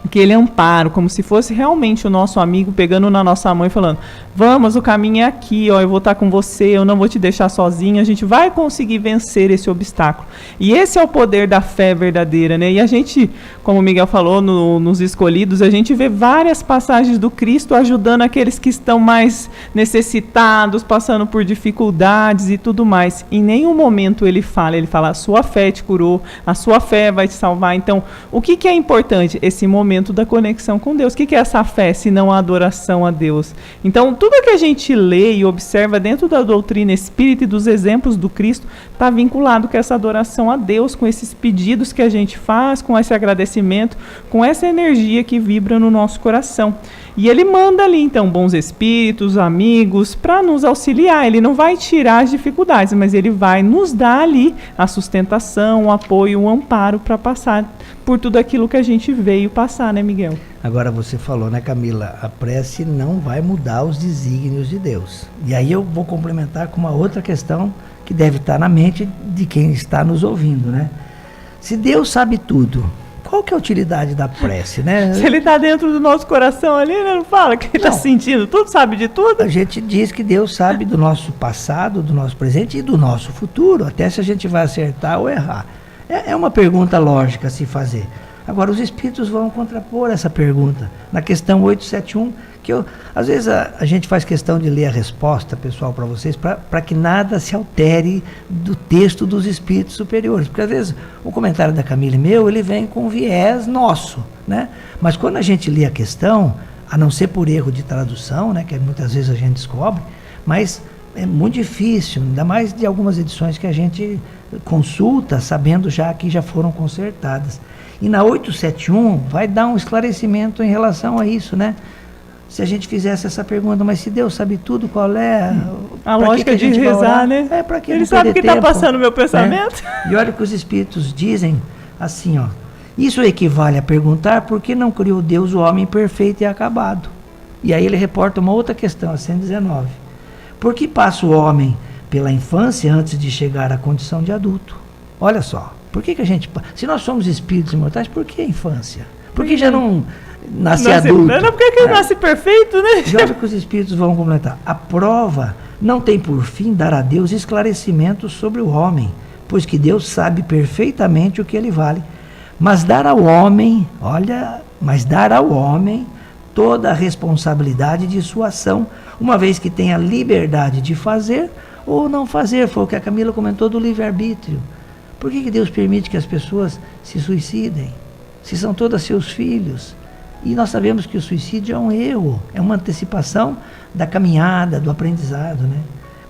Aquele amparo, como se fosse realmente o nosso amigo pegando na nossa mão e falando: vamos, o caminho é aqui, ó, eu vou estar com você, eu não vou te deixar sozinho, a gente vai conseguir vencer esse obstáculo. E esse é o poder da fé verdadeira, né? E a gente, como o Miguel falou, nos escolhidos, a gente vê várias passagens do Cristo ajudando aqueles que estão mais necessitados, passando por dificuldades e tudo mais. Em nenhum momento ele fala: a sua fé te curou, a sua fé vai te salvar. Então, o que é importante? Esse momento da conexão com Deus. O que é essa fé, se não a adoração a Deus? Então, tudo que a gente lê e observa dentro da doutrina espírita e dos exemplos do Cristo está vinculado com essa adoração a Deus, com esses pedidos que a gente faz, com esse agradecimento, com essa energia que vibra no nosso coração. E ele manda ali, então, bons espíritos, amigos, para nos auxiliar. Ele não vai tirar as dificuldades, mas ele vai nos dar ali a sustentação, o apoio, o amparo para passar por tudo aquilo que a gente veio passar, né, Miguel? Agora você falou, né, Camila? A prece não vai mudar os desígnios de Deus. E aí eu vou complementar com uma outra questão que deve estar na mente de quem está nos ouvindo, né? Se Deus sabe tudo, qual que é a utilidade da prece, né? Se ele está dentro do nosso coração ali, né? Não fala que ele está sentindo tudo, sabe de tudo? A gente diz que Deus sabe do nosso passado, do nosso presente e do nosso futuro, até se a gente vai acertar ou errar. É uma pergunta lógica a se fazer. Agora, os espíritos vão contrapor essa pergunta. Na questão 871, que às vezes a gente faz questão de ler a resposta, pessoal, para vocês, para que nada se altere do texto dos espíritos superiores. Porque às vezes o comentário da Camila e meu, ele vem com viés nosso, né? Mas quando a gente lê a questão, a não ser por erro de tradução, né, que muitas vezes a gente descobre, mas é muito difícil, ainda mais de algumas edições que a gente consulta, sabendo já que já foram consertadas. E na 871 vai dar um esclarecimento em relação a isso, né? Se a gente fizesse essa pergunta, mas se Deus sabe tudo, qual é a lógica de rezar, né? É para que ele sabe o que está passando no meu pensamento. Né? E olha o que os espíritos dizem assim, ó. Isso equivale a perguntar por que não criou Deus o homem perfeito e acabado. E aí ele reporta uma outra questão, a 119. Por que passa o homem pela infância antes de chegar à condição de adulto? Olha só, por que a gente... Se nós somos espíritos imortais, por que a infância? Por que já não nasce adulto? Não, porque ele nasce perfeito, né? E olha que os espíritos vão completar. A prova não tem por fim dar a Deus esclarecimentos sobre o homem, pois que Deus sabe perfeitamente o que ele vale. Mas dar ao homem, toda a responsabilidade de sua ação, uma vez que tem a liberdade de fazer ou não fazer. Foi o que a Camila comentou do livre-arbítrio. Por que Deus permite que as pessoas se suicidem? Se são todas seus filhos. E nós sabemos que o suicídio é um erro, é uma antecipação da caminhada, do aprendizado, né?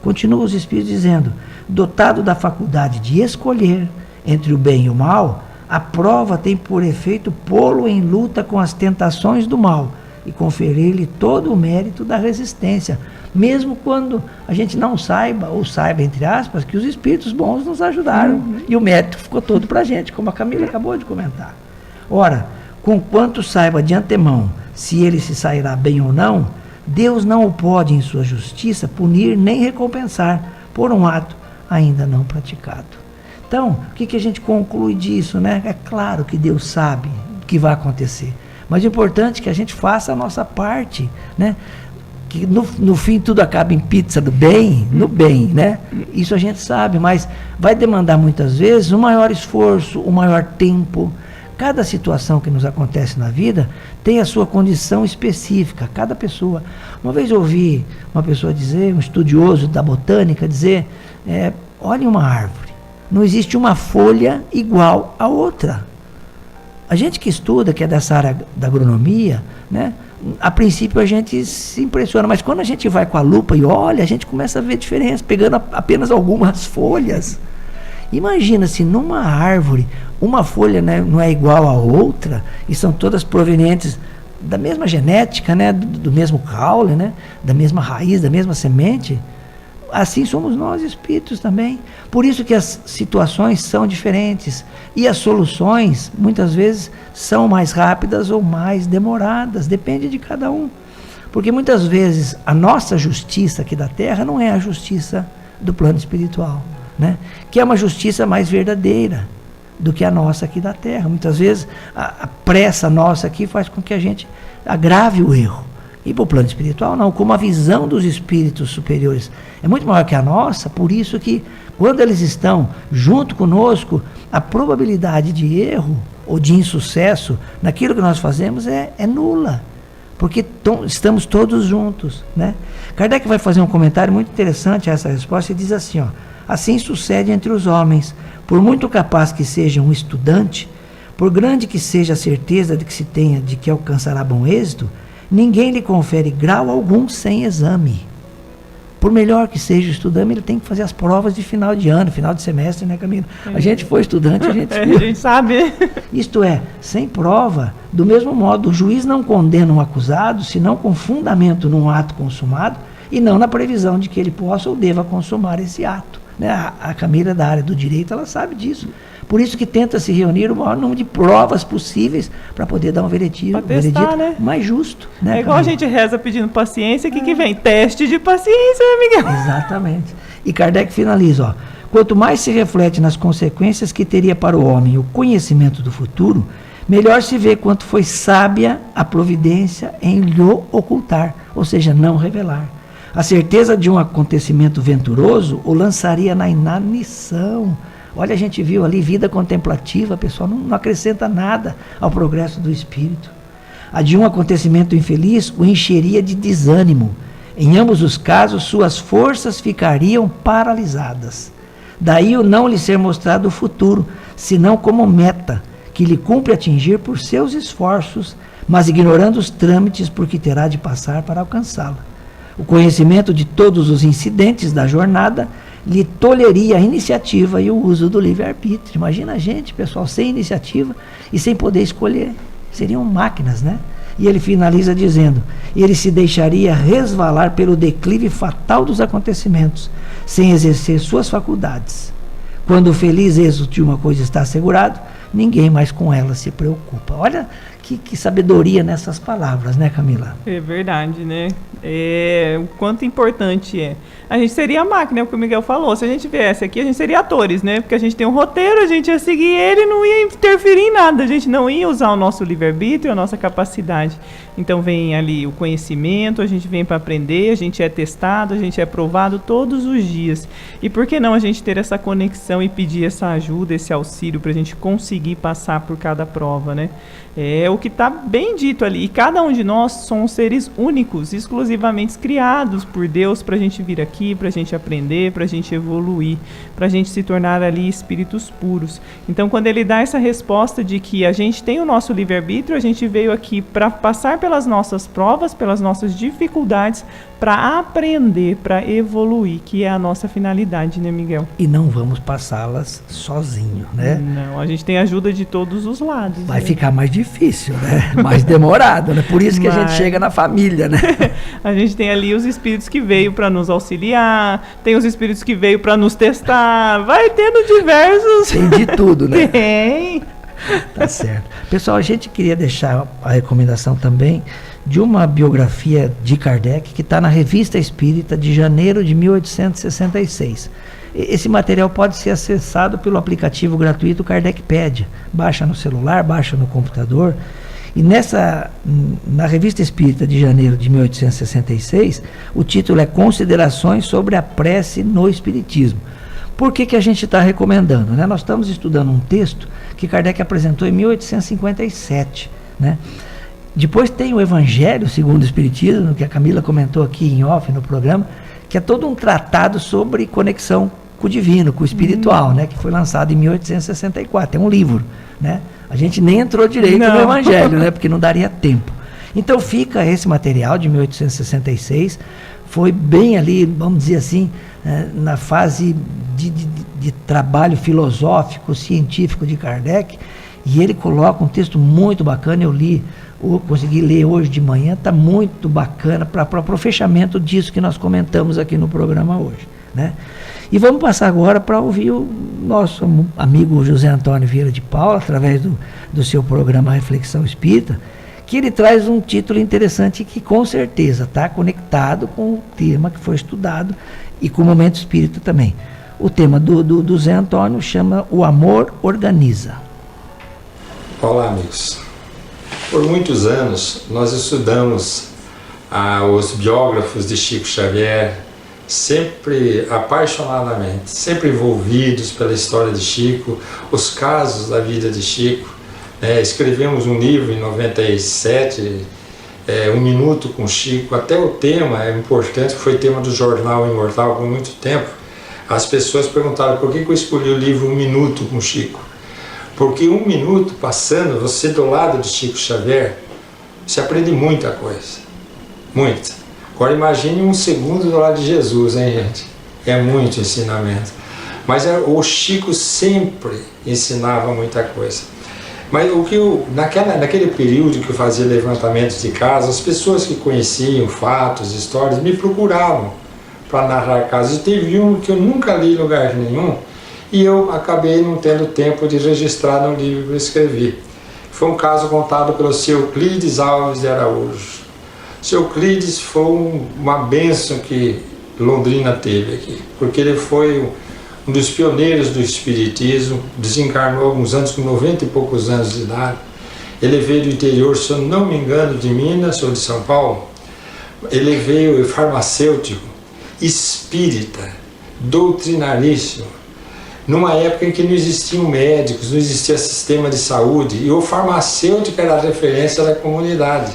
Continua os espíritos dizendo: dotado da faculdade de escolher entre o bem e o mal, a prova tem por efeito pô-lo em luta com as tentações do mal e conferir-lhe todo o mérito da resistência, mesmo quando a gente não saiba, ou saiba, entre aspas, que os espíritos bons nos ajudaram, e o mérito ficou todo para a gente, como a Camila acabou de comentar. Ora, conquanto saiba de antemão se ele se sairá bem ou não, Deus não o pode, em sua justiça, punir nem recompensar por um ato ainda não praticado. Então, o que a gente conclui disso, né? É claro que Deus sabe o que vai acontecer, mas o importante é que a gente faça a nossa parte, né? Que no fim tudo acaba em pizza do bem, no bem, né? Isso a gente sabe, mas vai demandar muitas vezes um maior esforço, um maior tempo. Cada situação que nos acontece na vida tem a sua condição específica, cada pessoa. Uma vez eu ouvi uma pessoa dizer, um estudioso da botânica dizer, olhem uma árvore. Não existe uma folha igual a outra. A gente que estuda, que é dessa área da agronomia, né? A princípio a gente se impressiona, mas quando a gente vai com a lupa e olha, a gente começa a ver diferença, pegando apenas algumas folhas. Imagina se numa árvore, uma folha, né, não é igual a outra, e são todas provenientes da mesma genética, né, do mesmo caule, né, da mesma raiz, da mesma semente. Assim somos nós, espíritos também. Por isso que as situações são diferentes. E as soluções, muitas vezes, são mais rápidas ou mais demoradas. Depende de cada um. Porque muitas vezes a nossa justiça aqui da Terra não é a justiça do plano espiritual, né? Que é uma justiça mais verdadeira do que a nossa aqui da Terra. Muitas vezes a pressa nossa aqui faz com que a gente agrave o erro. E para o plano espiritual não, como a visão dos espíritos superiores é muito maior que a nossa, por isso que quando eles estão junto conosco, a probabilidade de erro ou de insucesso naquilo que nós fazemos é nula, porque estamos todos juntos, né? Kardec vai fazer um comentário muito interessante a essa resposta e diz assim, ó: assim sucede entre os homens, por muito capaz que seja um estudante, por grande que seja a certeza de que se tenha de que alcançará bom êxito, ninguém lhe confere grau algum sem exame. Por melhor que seja o estudante, ele tem que fazer as provas de final de ano, final de semestre, né, Camila? A gente foi estudante, a gente a gente sabe. Isto é, sem prova, do mesmo modo, o juiz não condena um acusado, senão com fundamento num ato consumado, e não na previsão de que ele possa ou deva consumar esse ato. Né? A Camila da área do direito, ela sabe disso. Por isso que tenta se reunir o maior número de provas possíveres para poder dar um veredito, né? Mais justo. Né, é igual a gente reza pedindo paciência, que vem? Teste de paciência, Miguel. Exatamente. E Kardec finaliza, ó: quanto mais se reflete nas consequências que teria para o homem o conhecimento do futuro, melhor se vê quanto foi sábia a providência em lhe ocultar, ou seja, não revelar. A certeza de um acontecimento venturoso o lançaria na inanição. Olha, a gente viu ali vida contemplativa, pessoal, não acrescenta nada ao progresso do espírito. A de um acontecimento infeliz o encheria de desânimo. Em ambos os casos, suas forças ficariam paralisadas. Daí o não lhe ser mostrado o futuro, senão como meta, que lhe cumpre atingir por seus esforços, mas ignorando os trâmites por que terá de passar para alcançá-la. O conhecimento de todos os incidentes da jornada lhe tolheria a iniciativa e o uso do livre-arbítrio. Imagina a gente, pessoal, sem iniciativa e sem poder escolher. Seriam máquinas, né? E ele finaliza dizendo: ele se deixaria resvalar pelo declive fatal dos acontecimentos, sem exercer suas faculdades. Quando o feliz êxito de uma coisa está assegurado, ninguém mais com ela se preocupa. Olha que sabedoria nessas palavras, né, Camila? É verdade, né? O quanto importante é. A gente seria a máquina, é o que o Miguel falou. Se a gente viesse aqui, a gente seria atores, né? Porque a gente tem um roteiro, a gente ia seguir ele, não ia interferir em nada. A gente não ia usar o nosso livre-arbítrio, a nossa capacidade. Então vem ali o conhecimento, a gente vem para aprender, a gente é testado, a gente é provado todos os dias. E por que não a gente ter essa conexão e pedir essa ajuda, esse auxílio para a gente conseguir passar por cada prova, né? É o que está bem dito ali. E cada um de nós somos seres únicos, exclusivamente criados por Deus para a gente vir aqui, para a gente aprender, para a gente evoluir, para a gente se tornar ali espíritos puros. Então, quando ele dá essa resposta de que a gente tem o nosso livre-arbítrio, a gente veio aqui para passar pelas nossas provas, pelas nossas dificuldades, para aprender, para evoluir, que é a nossa finalidade, né, Miguel? E não vamos passá-las sozinho, né? Não, a gente tem ajuda de todos os lados. Vai ficar mais difícil, né? Mais demorado, né? Por isso que a gente chega na família, né? A gente tem ali os espíritos que veio para nos auxiliar, tem os espíritos que veio para nos testar, vai tendo diversos... Tem de tudo, né? Tem. Tá certo. Pessoal, a gente queria deixar a recomendação também de uma biografia de Kardec que está na Revista Espírita de janeiro de 1866. Esse material pode ser acessado pelo aplicativo gratuito Kardecpedia. Baixa no celular, baixa no computador. E na Revista Espírita de janeiro de 1866, o título é Considerações sobre a Prece no Espiritismo. Por que a gente está recomendando? Né? Nós estamos estudando um texto que Kardec apresentou em 1857. Né? Depois tem o Evangelho segundo o Espiritismo, que a Camila comentou aqui em off no programa, que é todo um tratado sobre conexão com o divino, com o espiritual, né? Que foi lançado em 1864. É um livro, né? A gente nem entrou direito no Evangelho, né? Porque não daria tempo. Então fica esse material de 1866, foi bem ali, vamos dizer assim, na fase de trabalho filosófico, científico de Kardec, e ele coloca um texto muito bacana, consegui ler hoje de manhã, está muito bacana para o fechamento disso que nós comentamos aqui no programa hoje, né? E vamos passar agora para ouvir o nosso amigo José Antônio Vieira de Paula, através do seu programa Reflexão Espírita, que ele traz um título interessante que com certeza está conectado com o tema que foi estudado e com o momento espírita também. O tema do Zé Antônio chama O Amor Organiza. Olá, amigos. Por muitos anos nós estudamos os biógrafos de Chico Xavier, sempre apaixonadamente, sempre envolvidos pela história de Chico, os casos da vida de Chico. Escrevemos um livro em 97, Um Minuto com Chico. Até o tema é importante, foi tema do Jornal Imortal por muito tempo. As pessoas perguntaram por que eu escolhi o livro Um Minuto com Chico. Porque um minuto passando, você do lado de Chico Xavier, você aprende muita coisa, muita. Agora imagine um segundo do lado de Jesus, hein, gente? É muito ensinamento. Mas o Chico sempre ensinava muita coisa. Mas naquele período que eu fazia levantamentos de casos, as pessoas que conheciam fatos, histórias, me procuravam para narrar casos. E teve um que eu nunca li em lugar nenhum, e eu acabei não tendo tempo de registrar no livro que eu escrevi. Foi um caso contado pelo seu Euclides Alves de Araújo. O seu Euclides foi uma bênção que Londrina teve aqui, porque ele foi um dos pioneiros do espiritismo, desencarnou há alguns anos, com 90 e poucos anos de idade. Ele veio do interior, se eu não me engano, de Minas ou de São Paulo. Ele veio farmacêutico, espírita, doutrinaríssimo, numa época em que não existiam médicos, não existia sistema de saúde, e o farmacêutico era a referência da comunidade.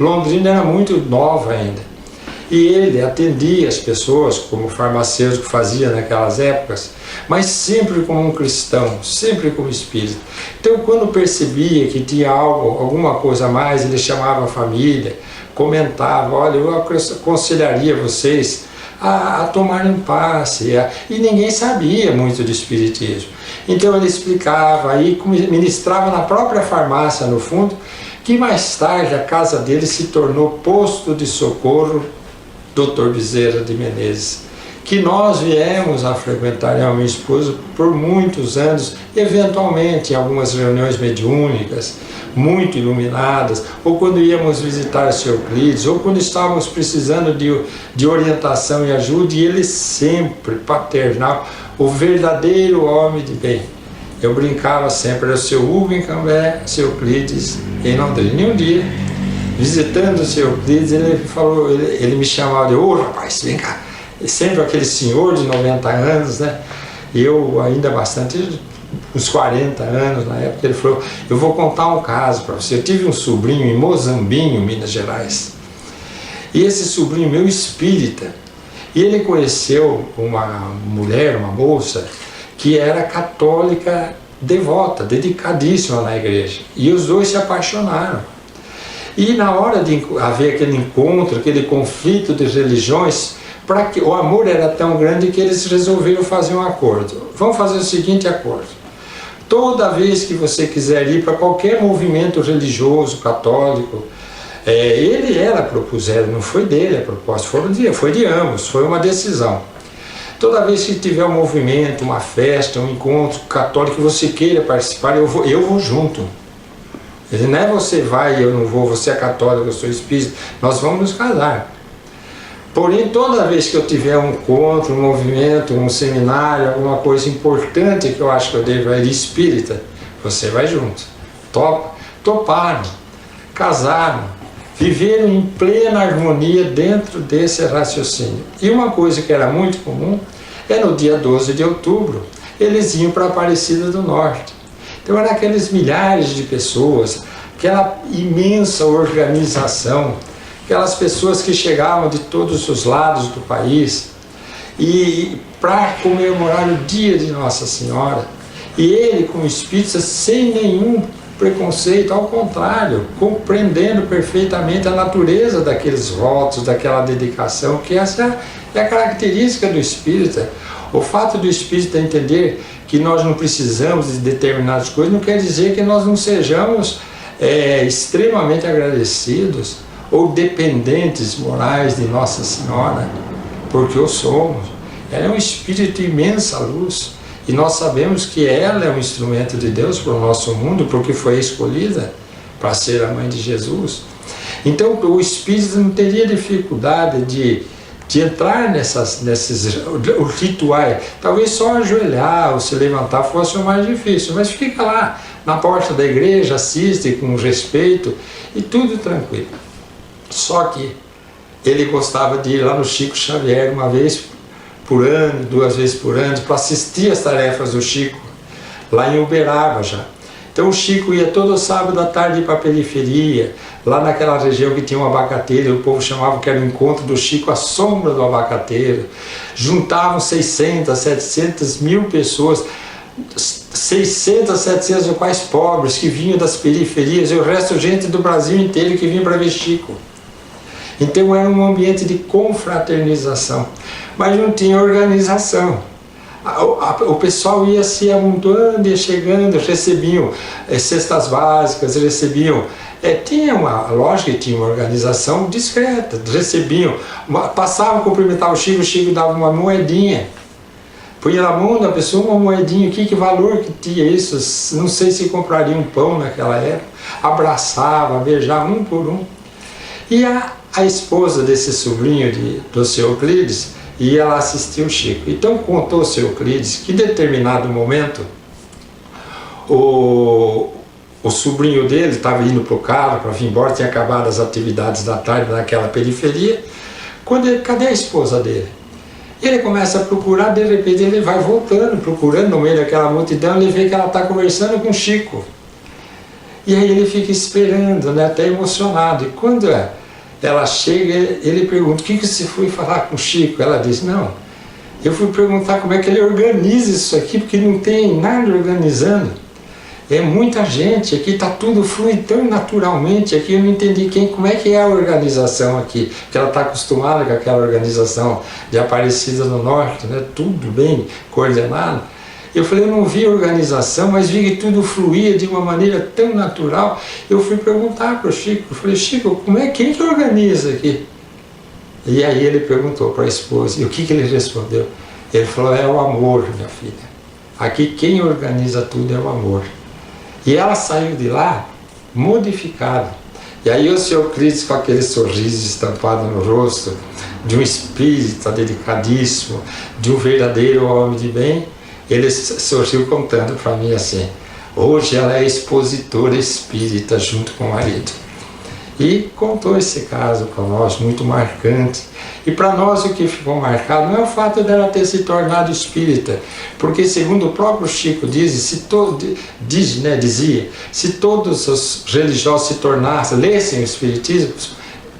Londrina era muito nova ainda. E ele atendia as pessoas, como o farmacêutico fazia naquelas épocas, mas sempre como um cristão, sempre como espírita. Então, quando percebia que tinha alguma coisa a mais, ele chamava a família, comentava: olha, eu aconselharia vocês a tomarem passe. E ninguém sabia muito de espiritismo. Então ele explicava, aí ministrava na própria farmácia, no fundo, que mais tarde a casa dele se tornou posto de socorro Dr. Bezerra de Menezes, que nós viemos a frequentar, eu e minha esposa, por muitos anos, eventualmente em algumas reuniões mediúnicas, muito iluminadas, ou quando íamos visitar o seu Euclides, ou quando estávamos precisando de orientação e ajuda, e ele sempre paternal, o verdadeiro homem de bem. Eu brincava sempre, era o seu Hugo em Cambé, seu Euclides em Londrina. E um dia, visitando o seu Euclides, ele me chamava de: ô rapaz, vem cá. Sempre aquele senhor de 90 anos, né? E eu ainda bastante, uns 40 anos na época. Ele falou: eu vou contar um caso para você. Eu tive um sobrinho em Mozambinho, Minas Gerais. E esse sobrinho meu, espírita, e ele conheceu uma mulher, uma moça, que era católica devota, dedicadíssima na igreja. E os dois se apaixonaram. E na hora de haver aquele encontro, aquele conflito de religiões, o amor era tão grande que eles resolveram fazer um acordo. Vamos fazer o seguinte acordo: toda vez que você quiser ir para qualquer movimento religioso, católico, ele propuseram, não foi dele a proposta, foi de ambos, foi uma decisão. Toda vez que tiver um movimento, uma festa, um encontro católico que você queira participar, eu vou junto. Não é você vai e eu não vou, você é católico, eu sou espírita, nós vamos nos casar. Porém, toda vez que eu tiver um encontro, um movimento, um seminário, alguma coisa importante que eu acho que eu devo ir espírita, você vai junto. Toparam, casaram, viveram em plena harmonia dentro desse raciocínio. E uma coisa que era muito comum é no dia 12 de outubro, eles iam para Aparecida do Norte. Então eram aqueles milhares de pessoas, aquela imensa organização, aquelas pessoas que chegavam de todos os lados do país. e para comemorar o dia de Nossa Senhora. E ele, como espírita, sem nenhum preconceito, ao contrário, compreendendo perfeitamente a natureza daqueles votos, daquela dedicação, que essa é a característica do espírita. O fato do espírita entender que nós não precisamos de determinadas coisas não quer dizer que nós não sejamos extremamente agradecidos ou dependentes morais de Nossa Senhora, porque o somos. Ela é um espírito de imensa luz. E nós sabemos que ela é um instrumento de Deus para o nosso mundo, porque foi escolhida para ser a mãe de Jesus. Então o espírito não teria dificuldade de entrar nesses rituais. Talvez só ajoelhar ou se levantar fosse o mais difícil, mas fica lá na porta da igreja, assiste com respeito e tudo tranquilo. Só que ele gostava de ir lá no Chico Xavier uma vez por ano, 2 vezes por ano, para assistir às tarefas do Chico, lá em Uberaba já. Então o Chico ia todo sábado à tarde para a periferia, lá naquela região que tinha um abacateiro, o povo chamava que era o encontro do Chico, a sombra do abacateiro. Juntavam 600, 700 mil pessoas, 600, 700 ou quais pobres, que vinham das periferias, e o resto gente do Brasil inteiro que vinha para ver Chico. Então era um ambiente de confraternização, mas não tinha organização. O pessoal ia se amontoando, ia chegando, recebiam cestas básicas, recebiam... lógico que tinha uma organização discreta, recebiam, passavam a cumprimentar o Chico dava uma moedinha, punha na mão da pessoa uma moedinha, que valor que tinha isso? Não sei se compraria um pão naquela época, abraçava, beijava um por um. E a esposa desse sobrinho do seu Euclides ia lá assistir o Chico. Então contou o seu Euclides que em determinado momento o sobrinho dele estava indo para o carro para vir embora, tinha acabado as atividades da tarde naquela periferia. Cadê a esposa dele? Ele começa a procurar, de repente ele vai voltando, procurando no meio daquela multidão, ele vê que ela está conversando com o Chico. E aí ele fica esperando, né, até emocionado. E quando ela chega, ele pergunta: o que você foi falar com o Chico? Ela diz: não, eu fui perguntar como é que ele organiza isso aqui, porque não tem nada organizando. É muita gente, aqui está tudo flui tão naturalmente, aqui eu não entendi como é que é a organização aqui, porque ela está acostumada com aquela organização de Aparecida do Norte, né, tudo bem coordenado. Eu falei, eu não vi organização, mas vi que tudo fluía de uma maneira tão natural. Eu fui perguntar para o Chico, eu falei: Chico, quem que organiza aqui? E aí ele perguntou para a esposa, e o que ele respondeu? Ele falou: é o amor, minha filha. Aqui quem organiza tudo é o amor. E ela saiu de lá modificada. E aí o seu Cristo, com aquele sorriso estampado no rosto, de um espírita dedicadíssimo, de um verdadeiro homem de bem, ele sorriu contando para mim assim: hoje ela é expositora espírita junto com o marido. E contou esse caso para nós, muito marcante. E para nós o que ficou marcado não é o fato dela ter se tornado espírita, porque segundo o próprio Chico dizia, se todos os religiosos se tornassem, lessem o espiritismo,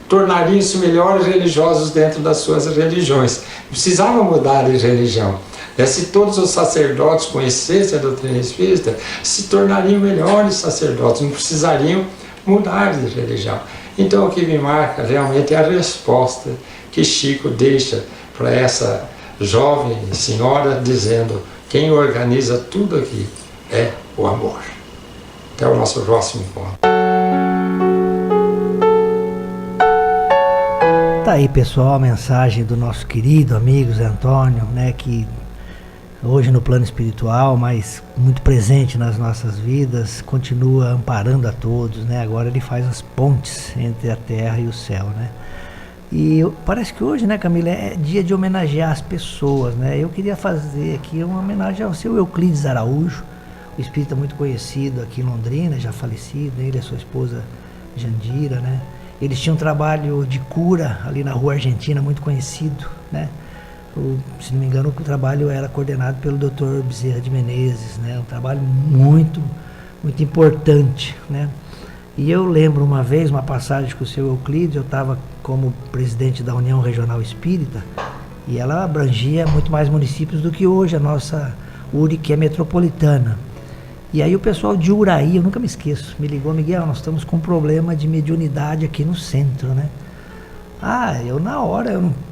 tornariam-se melhores religiosos dentro das suas religiões. Não precisavam mudar de religião. Se todos os sacerdotes conhecessem a doutrina espírita, se tornariam melhores sacerdotes, não precisariam mudar de religião. Então o que me marca realmente é a resposta que Chico deixa para essa jovem senhora, dizendo: quem organiza tudo aqui é o amor. Até o nosso próximo encontro. Tá aí, pessoal, a mensagem do nosso querido amigo Zé Antônio, né, que hoje no plano espiritual, mas muito presente nas nossas vidas, continua amparando a todos, né? Agora ele faz as pontes entre a terra e o céu, né? E parece que hoje, né, Camila, é dia de homenagear as pessoas, né? Eu queria fazer aqui uma homenagem ao seu Euclides Araújo, o espírita muito conhecido aqui em Londrina, já falecido, ele e a sua esposa Jandira, né? Eles tinham um trabalho de cura ali na Rua Argentina, muito conhecido, né? Se não me engano, o trabalho era coordenado pelo Dr. Bezerra de Menezes, né? Um trabalho muito, muito importante, né? E eu lembro uma vez, uma passagem com o seu Euclides, eu estava como presidente da União Regional Espírita, E ela abrangia muito mais municípios do que hoje a nossa URI, que é metropolitana. E aí o pessoal de Uraí, eu nunca me esqueço, me ligou: Miguel, nós estamos com um problema de mediunidade aqui no centro, né? Eu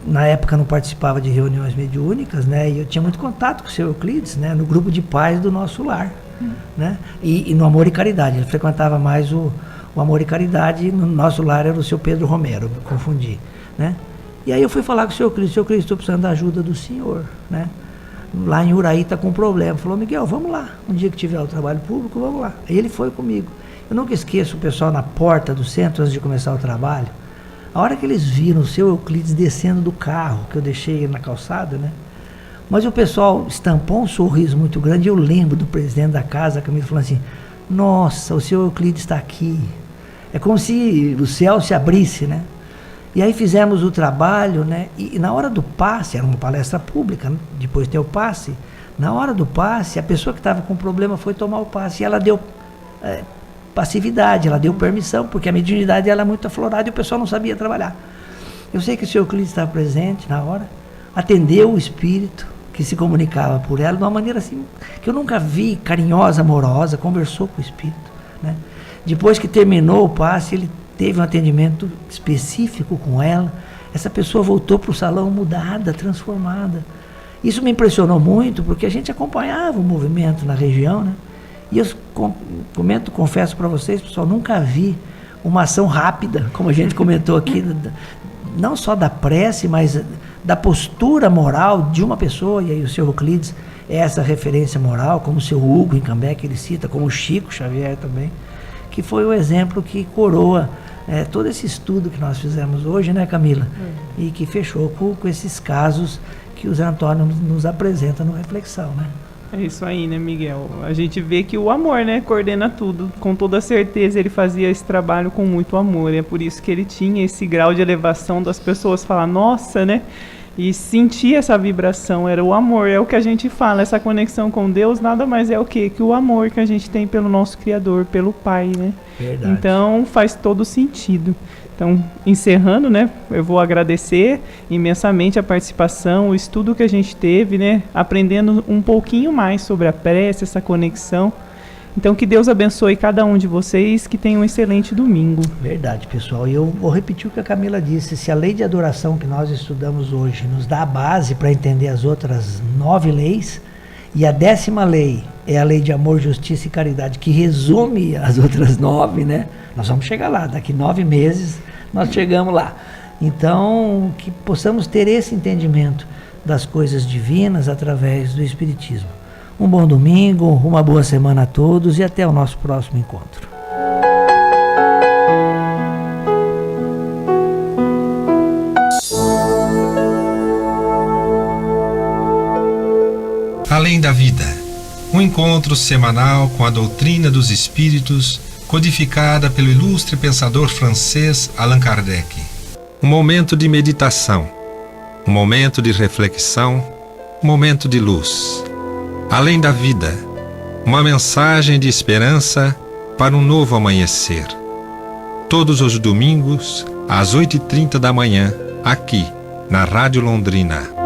na época não participava de reuniões mediúnicas, né? E eu tinha muito contato com o seu Euclides, né? No grupo de pais do nosso lar, né? E no Amor e Caridade, ele frequentava mais o Amor e Caridade, no nosso lar era o seu Pedro Romero, me confundi, né? E aí eu fui falar com o seu Euclides: estou precisando da ajuda do senhor, né? Lá em Uraí está com um problema. Falou: Miguel, vamos lá, um dia que tiver o trabalho público, vamos lá. Aí ele foi comigo. Eu nunca esqueço o pessoal na porta do centro, antes de começar o trabalho. A hora que eles viram o seu Euclides descendo do carro, que eu deixei na calçada, né? Mas o pessoal estampou um sorriso muito grande. Eu lembro do presidente da casa, Camilo, falando assim: nossa, o seu Euclides está aqui. É como se o céu se abrisse, né? E aí fizemos o trabalho, né? E na hora do passe, era uma palestra pública, né? Depois tem o passe. Na hora do passe, a pessoa que estava com problema foi tomar o passe, e ela deu passividade, ela deu permissão, porque a mediunidade ela é muito aflorada e o pessoal não sabia trabalhar. Eu sei que o senhor Euclides estava presente na hora, atendeu o espírito que se comunicava por ela de uma maneira assim que eu nunca vi, carinhosa, amorosa, conversou com o espírito, né? Depois que terminou o passe, ele teve um atendimento específico com ela. Essa pessoa voltou para o salão mudada, transformada. Isso me impressionou muito, porque a gente acompanhava o movimento na região, né? E eu confesso para vocês, pessoal, nunca vi uma ação rápida, como a gente comentou aqui, não só da prece, mas da postura moral de uma pessoa. E aí o seu Euclides é essa referência moral, como o seu Hugo em Cambé, que ele cita, como o Chico Xavier também, que foi o exemplo que coroa todo esse estudo que nós fizemos hoje, né, Camila? E que fechou com esses casos que o Zé Antônio nos apresenta no Reflexão, né? É isso aí, né, Miguel? A gente vê que o amor, né, coordena tudo. Com toda certeza ele fazia esse trabalho com muito amor. É por isso que ele tinha esse grau de elevação das pessoas falar, nossa, né? E sentir essa vibração, era o amor, é o que a gente fala, essa conexão com Deus nada mais é o quê? Que o amor que a gente tem pelo nosso Criador, pelo Pai, né? Verdade. Então faz todo sentido. Então, encerrando, né, eu vou agradecer imensamente a participação, o estudo que a gente teve, né, aprendendo um pouquinho mais sobre a prece, essa conexão. Então, que Deus abençoe cada um de vocês, que tenham um excelente domingo. Verdade, pessoal. E eu vou repetir o que a Camila disse. Se a lei de adoração que nós estudamos hoje nos dá a base para entender as outras 9 leis, e a 10ª lei é a lei de amor, justiça e caridade, que resume as outras 9, né? Nós vamos chegar lá, daqui 9 meses nós chegamos lá. Então, que possamos ter esse entendimento das coisas divinas através do Espiritismo. Um bom domingo, uma boa semana a todos e até o nosso próximo encontro. Além da Vida, um encontro semanal com a doutrina dos espíritos, codificada pelo ilustre pensador francês Allan Kardec. Um momento de meditação, um momento de reflexão, um momento de luz. Além da Vida, uma mensagem de esperança para um novo amanhecer. Todos os domingos, às 8h30 da manhã, aqui, na Rádio Londrina.